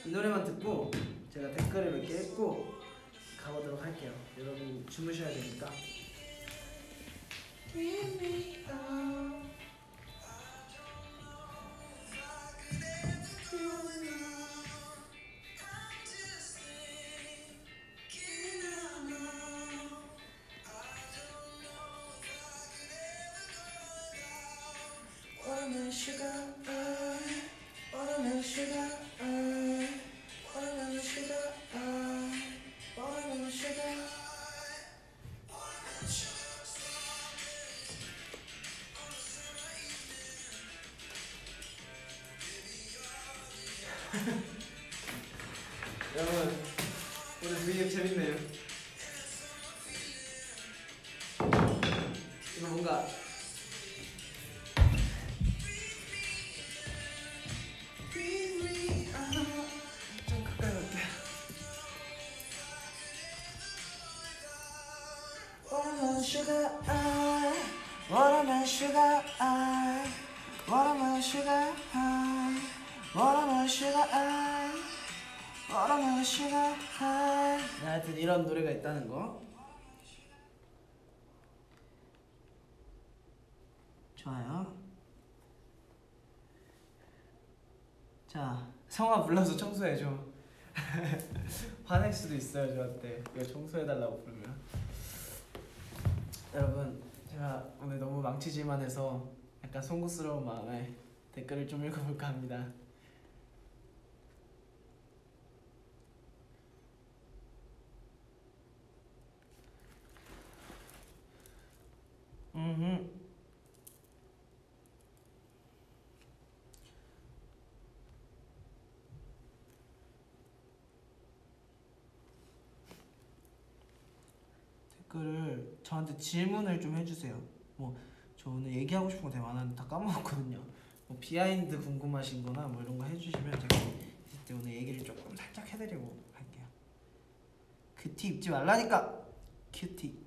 이 노래만 듣고 제가 댓글을 몇 개 읽고 가보도록 할게요. 여러분 주무셔야 되니까. Watermelon sugar, watermelon sugar, watermelon sugar, watermelon sugar. 여러분 오늘 되게 재밌네요. 이거 뭔가 좀 가까이 올게요. Watermelon sugar, watermelon sugar, watermelon sugar, watermelon sugar, watermelon sugar. 하여튼 이런 노래가 있다는 거. 좋아요. 자, 성아 불러서 청소해줘. 화낼 수도 있어요 저한테. 이거 청소해달라고 부르면. 여러분 제가 오늘 너무 망치질만 해서 약간 송구스러운 마음에 댓글을 좀 읽어볼까 합니다. 저한테 질문을 좀 해주세요. 뭐 저 오늘 얘기하고 싶은 거 되게 많았는데 다 까먹었거든요. 뭐 비하인드 궁금하신 거나 뭐 이런 거 해주시면 제가 이때 오늘 얘기를 조금 살짝 해드리고 할게요. 그 티 입지 말라니까! 큐티.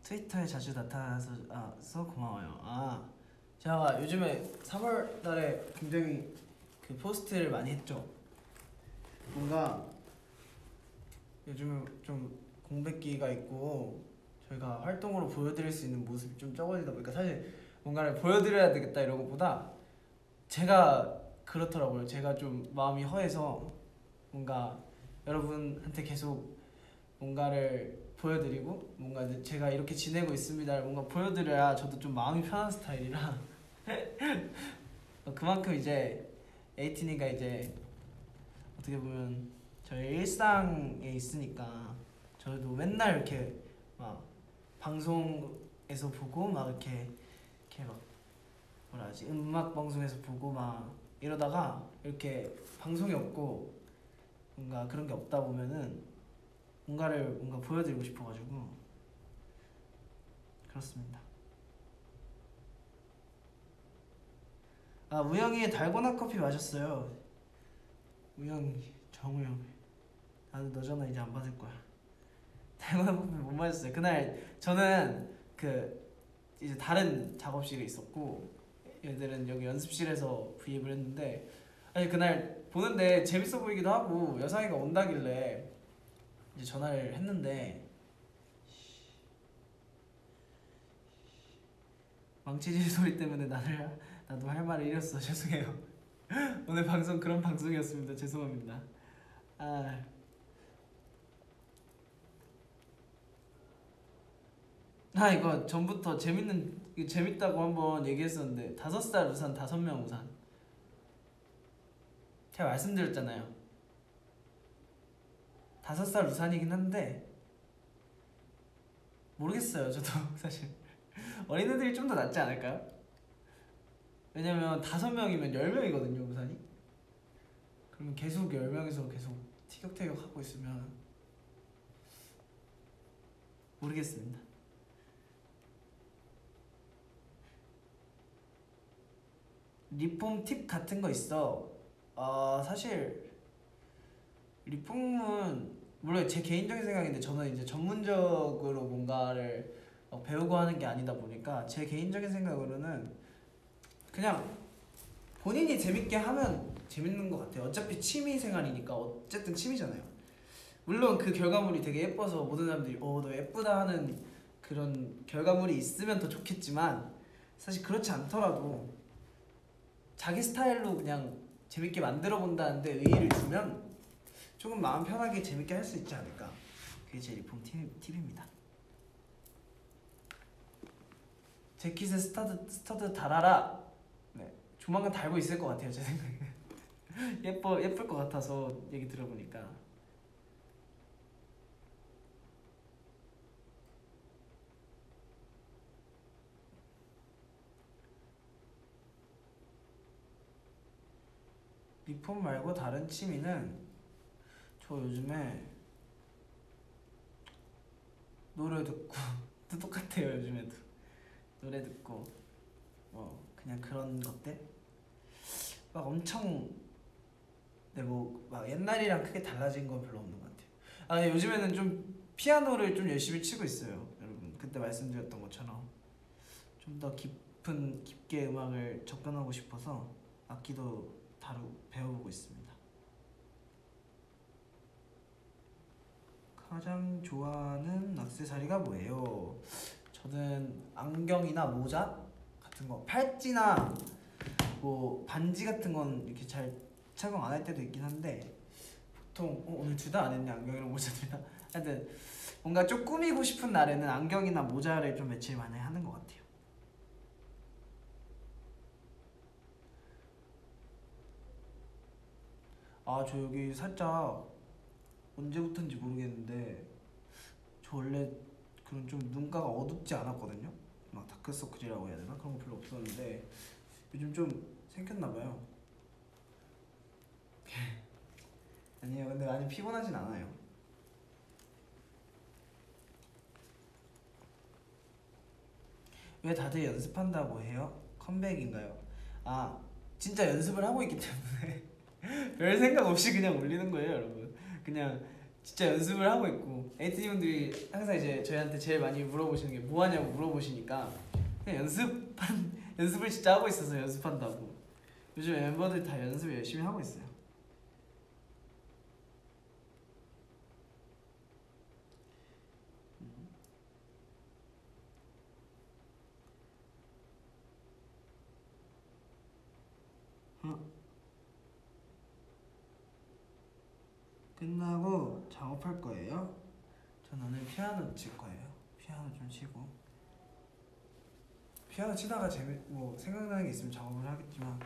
트위터에 자주 나타나서 고마워요. 제가 요즘에 3월 달에 굉장히 그 포스트를 많이 했죠. 뭔가 요즘에 좀 공백기가 있고 저희가 활동으로 보여드릴 수 있는 모습이 좀 적어지다 보니까 사실 뭔가를 보여드려야 되겠다 이런 것보다 제가 그렇더라고요. 제가 좀 마음이 허해서 뭔가 여러분한테 계속 뭔가를 보여드리고 뭔가 제가 이렇게 지내고 있습니다 뭔가 보여드려야 저도 좀 마음이 편한 스타일이라 그만큼 이제 에이틴이가 이제 어떻게 보면 저희 일상에 있으니까 저도 맨날 이렇게 막 방송에서 보고 막 이렇게 막 뭐라 하지 음악 방송에서 보고 막 이러다가 이렇게 방송이 없고 뭔가 그런 게 없다 보면은 뭔가 보여드리고 싶어가지고 그렇습니다. 우영이 달고나 커피 마셨어요. 우영이 정우영 나도 너 전화 이제 안 받을 거야. 달고나 커피 못 마셨어요. 그날 저는 그 이제 다른 작업실에 있었고 얘들은 여기 연습실에서 브이앱을 했는데 아니 그날 보는데 재밌어 보이기도 하고 여상이가 온다길래 이제 전화를 했는데 망치질 소리 때문에 나도 할 말을 잃었어. 죄송해요. 오늘 방송 그런 방송이었습니다. 죄송합니다. 이거 전부터 재밌다고 한번 얘기했었는데 5살 우산 5명 우산 제가 말씀드렸잖아요. 5살 우산이긴 한데 모르겠어요. 저도 사실 어린애들이 좀 더 낫지 않을까요? 왜냐면 5명이면 10명이거든요 우산이. 그러면 계속 10명이서 계속 티격태격 하고 있으면 모르겠습니다. 리폼 팁 같은 거 있어? 사실 리폼은 물론 제 개인적인 생각인데 저는 이제 전문적으로 뭔가를 배우고 하는 게 아니다 보니까 제 개인적인 생각으로는 그냥 본인이 재밌게 하면 재밌는 것 같아요. 어차피 취미생활이니까 어쨌든 취미잖아요. 물론 그 결과물이 되게 예뻐서 모든 사람들이 너 예쁘다 하는 그런 결과물이 있으면 더 좋겠지만 사실 그렇지 않더라도 자기 스타일로 그냥 재밌게 만들어 본다는데 의의를 두면 조금 마음 편하게 재밌게 할 수 있지 않을까. 그게 제 리폼 팁입니다. 재킷에 스터드 달아라. 네, 조만간 달고 있을 것 같아요. 제 생각에 예쁠 것 같아서 얘기 들어보니까. 리폼 말고 다른 취미는 저 요즘에 노래 듣고 똑같아요. 요즘에도 노래 듣고 그냥 그런 것들 막 엄청 막 옛날이랑 크게 달라진 건 별로 없는 것 같아요. 근데 요즘에는 좀 피아노를 좀 열심히 치고 있어요. 여러분 그때 말씀드렸던 것처럼 좀 더 깊게 음악을 접근하고 싶어서 악기도 배워보고 있습니다. 가장 좋아하는 액세서리가 뭐예요? 저는 안경이나 모자 같은 거, 팔찌나 뭐 반지 같은 건 이렇게 잘 착용 안 할 때도 있긴 한데 보통 오늘 둘 다 안 했네. 안경이랑 모자 둘 다. 하여튼 뭔가 좀 꾸미고 싶은 날에는 안경이나 모자를 좀 며칠 만에 하는 것 같아요. 저 여기 살짝 언제부터인지 모르겠는데 저 원래 그런 좀 눈가가 어둡지 않았거든요. 막 다크서클이라고 해야 되나? 그런 거 별로 없었는데 요즘 좀 생겼나봐요. 아니에요. 근데 많이 피곤하진 않아요. 왜 다들 연습한다고 해요? 컴백인가요? 아, 진짜 연습을 하고 있기 때문에 별 생각 없이 그냥 올리는 거예요, 여러분. 그냥 진짜 연습을 하하고 있고, 에이티니 분들이 항상 이제 저희한테 제일 많이 물어보시는 게 뭐 하냐고 물어보시니까 그냥 연습을 진짜 하고 있어서 연습한다고. 요즘 멤버들 다 연습 열심히 하고 있어요. 끝나고 작업할 거예요? 전 오늘 피아노 칠 거예요. 피아노 좀 치고. 피아노 치다가 뭐 생각나는 게 있으면 작업을 하겠지만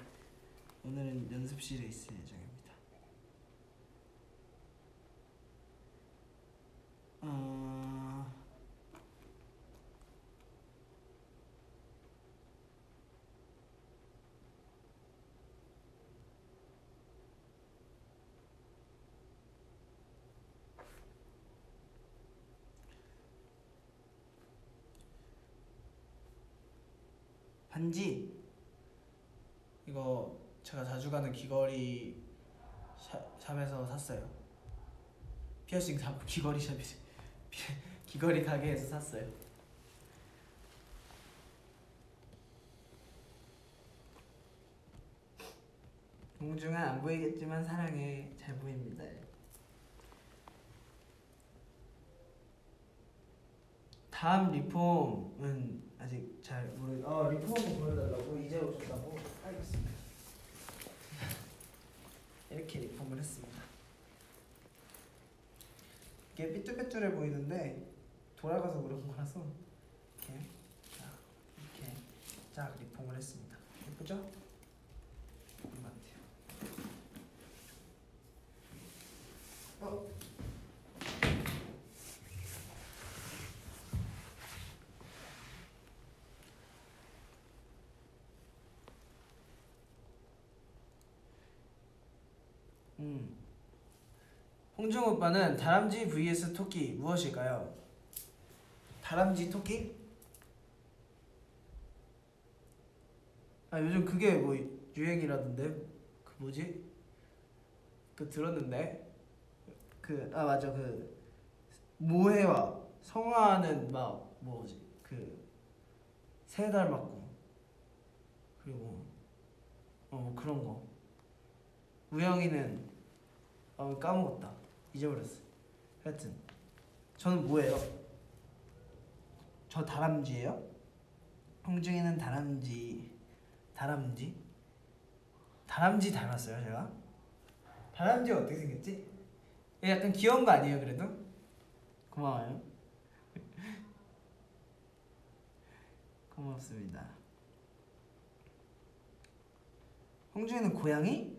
오늘은 연습실에 있을 예정입니다. 반지 이거 제가 자주 가는 귀걸이 샵에서 샀어요. 피어싱 샵 귀걸이 샵이 귀걸이 가게에서 샀어요. 공중은 안 보이겠지만 사랑해. 잘 보입니다. 다음 리폼은 아직 잘 리폼을 보여달라고 이제 오셨다고. 알겠습니다. 이렇게 리폼을 했습니다. 이게 삐뚤빼뚤해 보이는데 돌아가서 그런 거라서 이렇게 쫙 리폼을 했습니다. 예쁘죠? 예쁜 것 같아요. 홍중 오빠는 다람쥐 vs 토끼 무엇일까요? 다람쥐 토끼? 아 요즘 그게 뭐 유행이라던데. 그 뭐지? 그 들었는데 맞아, 그 모해와 성화는 막 뭐지, 그 새 닮았고 그리고 뭐 그런 거. 우영이는 까먹었다. 잊어버렸어. 하여튼 저는 뭐예요? 저 다람쥐예요? 홍중이는 다람쥐 닮았어요 제가? 다람쥐가 어떻게 생겼지? 약간 귀여운 거 아니에요 그래도? 고마워요. 고맙습니다. 홍중이는 고양이?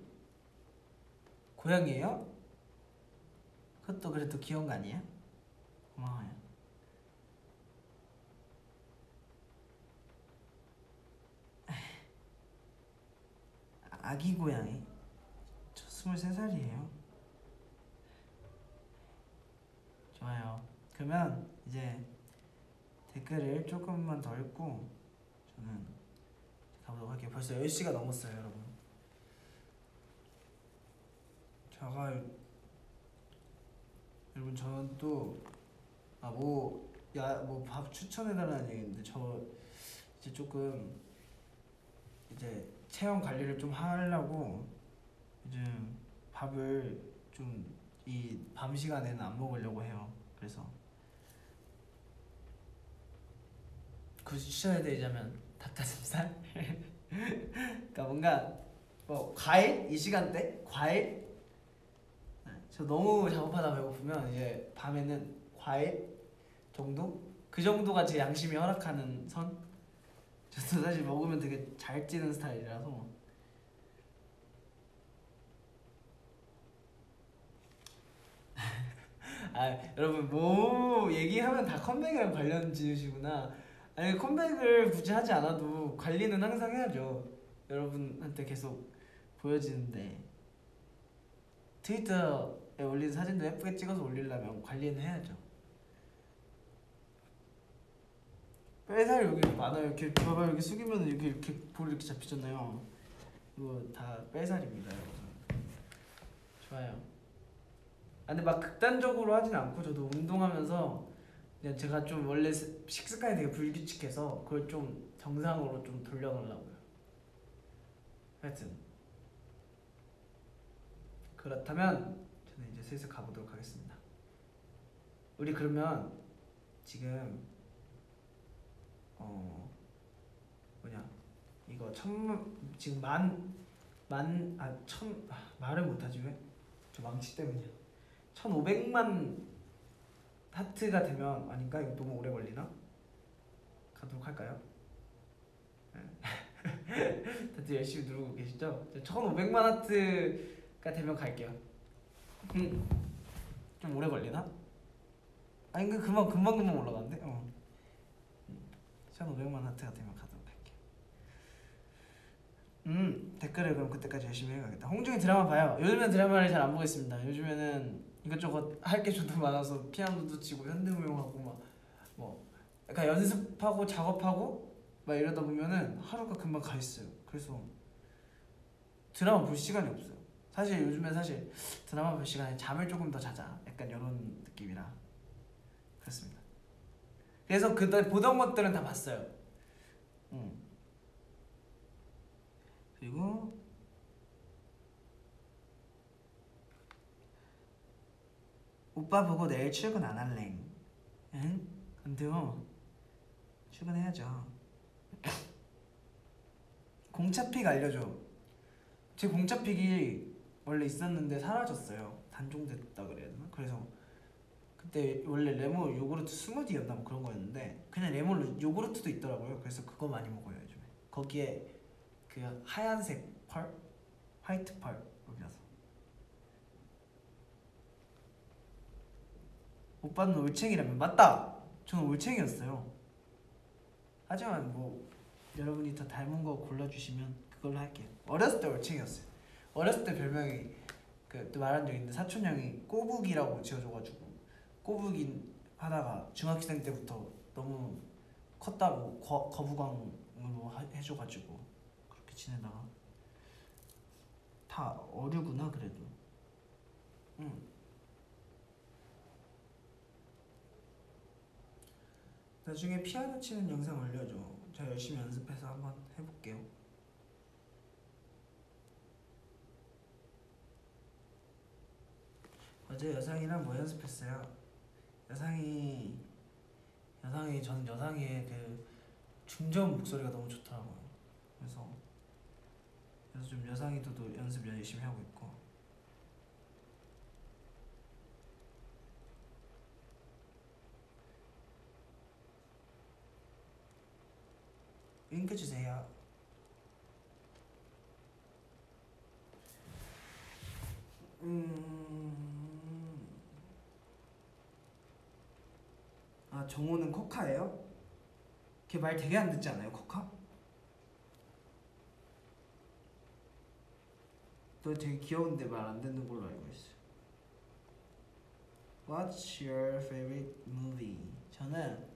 고양이에요? 그것도 그래도 귀여운 거 아니에요? 고마워요. 아기 고양이? 저 23살이에요. 좋아요. 그러면 이제 댓글을 조금만 더 읽고 저는 가보도록 할게요. 벌써 10시가 넘었어요 여러분. 여러분 저는 또 뭐 밥 추천해달라는 얘기인데 저 이제 조금 이제 체형 관리를 좀 하려고 요즘 밥을 좀 이 밤 시간에는 안 먹으려고 해요. 그래서 굳이 추천해드리자면 닭가슴살. 그러니까 뭔가 뭐 과일? 이 시간대? 과일? 저 너무 작업하다 배고프면 이제 밤에는 과일 정도? 그 정도가 제 양심이 허락하는 선? 저도 사실 먹으면 되게 잘 찌는 스타일이라서. 여러분 뭐 얘기하면 다 컴백이랑 관련 지으시구나. 아니 컴백을 굳이 하지 않아도 관리는 항상 해야죠. 여러분한테 계속 보여지는데 트위터 올린 사진도 예쁘게 찍어서 올리려면 관리는 해야죠. 뺄살 여기 많아요. 이렇게 봐봐, 여기 숙이면 여기 이렇게 볼 이렇게 잡히잖아요. 이거 다 뺄살입니다, 여러분. 좋아요. 근데 막 극단적으로 하진 않고 저도 운동하면서 그냥 제가 좀 원래 식습관이 되게 불규칙해서 그걸 좀 정상으로 좀 돌려놓으려고요. 하여튼 그렇다면 저는 이제 슬슬 가보도록 하겠습니다. 우리 그러면 지금 뭐냐 이거 지금 말을 못하지 왜? 저 망치 때문이야. 1500만 하트가 되면 아닌가? 이거 너무 오래 걸리나? 가도록 할까요? 다들 열심히 누르고 계시죠? 1500만 하트가 되면 갈게요. 좀 오래 걸리나? 아니 금방 올라가는데? 1500만 하트가 되면 가도록 할게요. 댓글을 그럼 그때까지 열심히 해가겠다. 홍중이 드라마 봐요. 요즘엔 드라마를 잘 안 보겠습니다. 요즘에는 이것저것 할 게 좀더 많아서 피아노도 치고 현대무용하고 뭐 약간 연습하고 작업하고 막 이러다 보면은 하루가 금방 가 있어요. 그래서 드라마 볼 시간이 없어요. 사실 요즘엔 드라마 볼 시간에 잠을 조금 더 자자 약간 이런 느낌이라 그렇습니다. 그래서 그때 보던 것들은 다 봤어요. 그리고 오빠 보고 내일 출근 안 할래. 응? 안 돼요. 출근해야죠. 공차픽 알려줘. 제 공차픽이 원래 있었는데 사라졌어요. 단종됐다 그래야 되나? 그래서 그때 원래 레몬 요구르트 스무디였나 뭐 그런 거였는데 그냥 레몬 요구르트도 있더라고요. 그래서 그거 많이 먹어요 요즘에. 거기에 그 하얀색 펄? 화이트 펄 여기라서. 오빠는 올챙이라면 맞다! 저는 올챙이였어요. 하지만 뭐 여러분이 더 닮은 거 골라주시면 그걸로 할게요. 어렸을 때 올챙이였어요. 어렸을 때 별명이 또 말한 적 있는데 사촌 형이 꼬북이라고 지어줘가지고 꼬북이 하다가 중학생 때부터 너무 컸다고 거부광으로 해줘가지고 그렇게 지내다가 다 어류구나 그래도. 나중에 피아노 치는 영상 올려줘. 제가 열심히 연습해서 한번 해볼게요. 어제 여상이랑 뭐 연습했어요? 저는 여상이의 그 중저음 목소리가 너무 좋더라고요. 그래서 좀 여상이도 연습 열심히 하고 있고. 윙크 주세요. 아 정호는 코카예요? 걔 말 되게 안 듣지 않아요 코카? 너 되게 귀여운데 말 안 듣는 걸로 알고 있어요. What's your favorite movie? 저는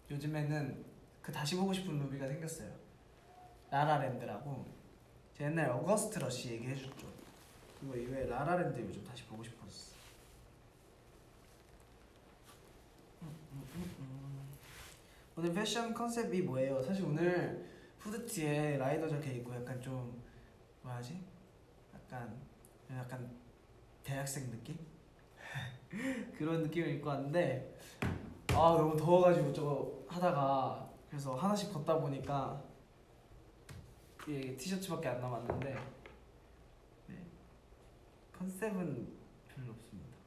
요즘에는 그 다시 보고 싶은 무비가 생겼어요. 라라랜드라고. 제가 옛날에 어거스트 러시 얘기해줬죠. 그거 이외에 라라랜드 요즘 다시 보고 싶었어. 오늘 패션 컨셉이 뭐예요? 사실 오늘 후드티에 라이더 자켓 입고 약간 좀 뭐하지? 약간 대학생 느낌? 그런 느낌을 입고 왔는데 너무 더워가지고 저거 하다가 그래서 하나씩 걷다 보니까 이게 티셔츠밖에 안 남았는데 네. 컨셉은 별로 없습니다.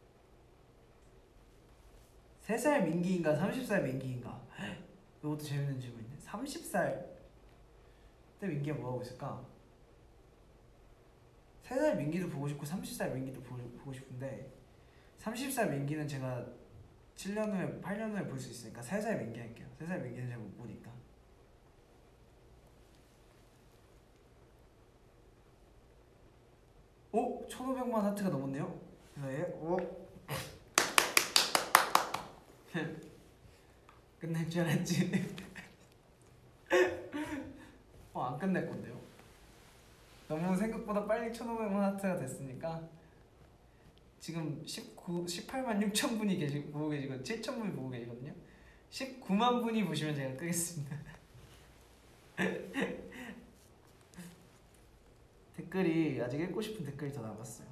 3살 민기인가 30살 민기인가? 이것도 재밌는 질문인데 30살 때 민기가 뭐하고 있을까? 3살 민기도 보고 싶고 30살 민기도 보고 싶은데 30살 민기는 제가 7년 후에 8년 후에 볼 수 있으니까 3살 민기 할게요. 3살 민기는 제가 못 보니까. 오! 1500만 하트가 넘었네요? 네, 오. 끝날 줄 알았지. 안 끝낼 건데요. 너무 생각보다 빨리 1,500만 하트가 됐으니까 지금 18만 6천 분이 보고 계시고 7천 분이 보고 계시거든요. 19만 분이 보시면 제가 끄겠습니다. 댓글이 아직 읽고 싶은 댓글이 더 남았어요.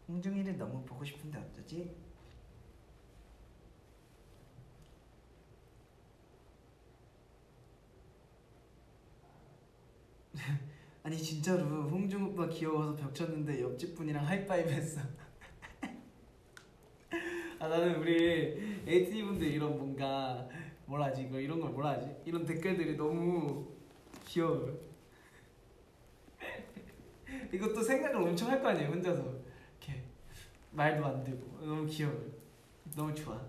홍중이를 너무 보고 싶은데 어쩌지? 아니 진짜로 홍중 오빠 귀여워서 벽 쳤는데 옆집 분이랑 하이파이브 했어. 아 나는 우리 에이티니 분들 이런 뭔가 뭐라 하지 이거 이런 걸 뭐라 하지 이런 댓글들이 너무 귀여워요. 이것도 생각을 엄청 할 거 아니에요 혼자서 이렇게 말도 안 되고 너무 귀여워요. 너무 좋아.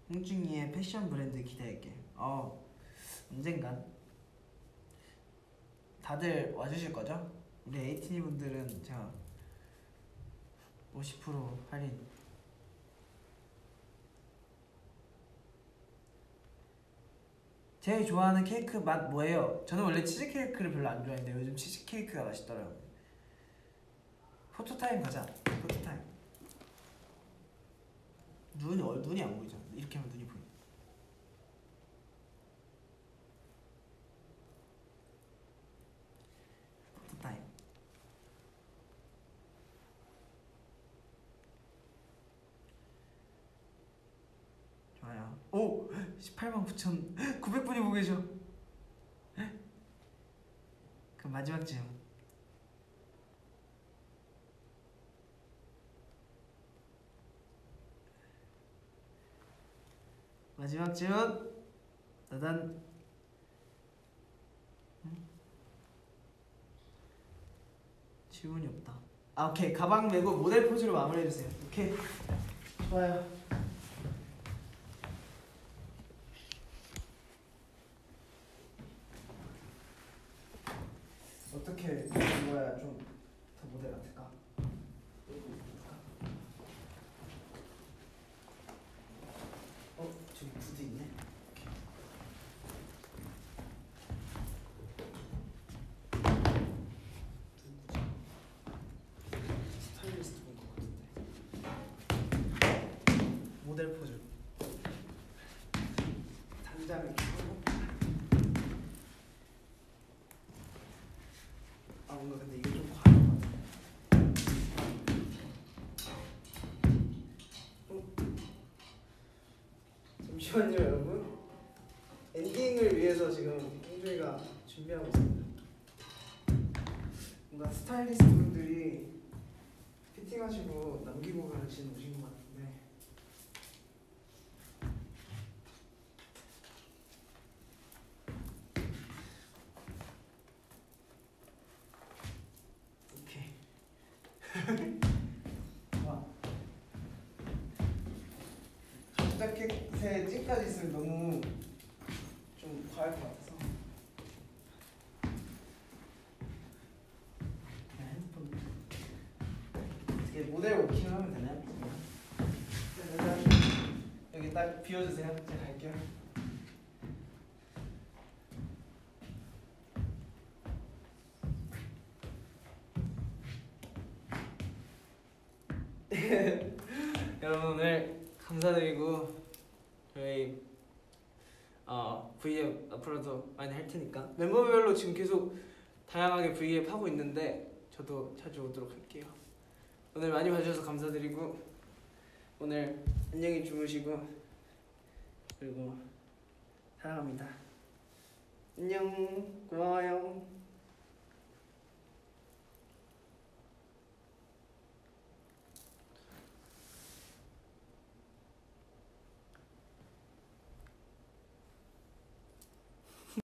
홍중이의 패션 브랜드 기대할게. 언젠간 다들 와주실 거죠? 우리 에이티니 분들은 제가 50% 할인. 제일 좋아하는 케이크 맛 뭐예요? 저는 원래 치즈케이크를 별로 안 좋아했는데 요즘 치즈케이크가 맛있더라고요. 포토타임 가자. 포토타임. 눈이 안 보이잖아. 이렇게 하면 눈이 보여. 포토타임. 좋아요. 오! 18만 9,900분이 보고 계셔. 그럼 마지막 질문. 마지막 질문. 따단. 질문이 없다. 오케이. 가방 메고 모델 포즈로 마무리해주세요. 오케이. 좋아요. 어떻게 입어야 좀 더 모델 같을까? 저기 구두 있네. 스타일리스트 본 것 같은데. 모델 포즈. 단장을 이렇게 하고. 뭔가 근데 이거 좀 과한 것 같아. 잠시만요 여러분. 엔딩을 위해서 지금 홍준이가 준비하고 있습니다. 뭔가 스타일리스트 분들이 피팅하시고 남기고 가시는 오신 것 같은데 오케이. 와. 자켓에 찐까지 있으면 너무 좀 과할 것 같아서 그냥 핸드폰 어떻게 모델 워킹을 하면 되나요? 여기 딱 비워주세요. 제가 갈게요. 여러분 오늘 감사드리고 저희 V앱 앞으로도 많이 할 테니까 멤버별로 지금 계속 다양하게 V앱 하고 있는데 저도 자주 오도록 할게요. 오늘 많이 봐주셔서 감사드리고 오늘 안녕히 주무시고 그리고 사랑합니다. 안녕. 고마워요.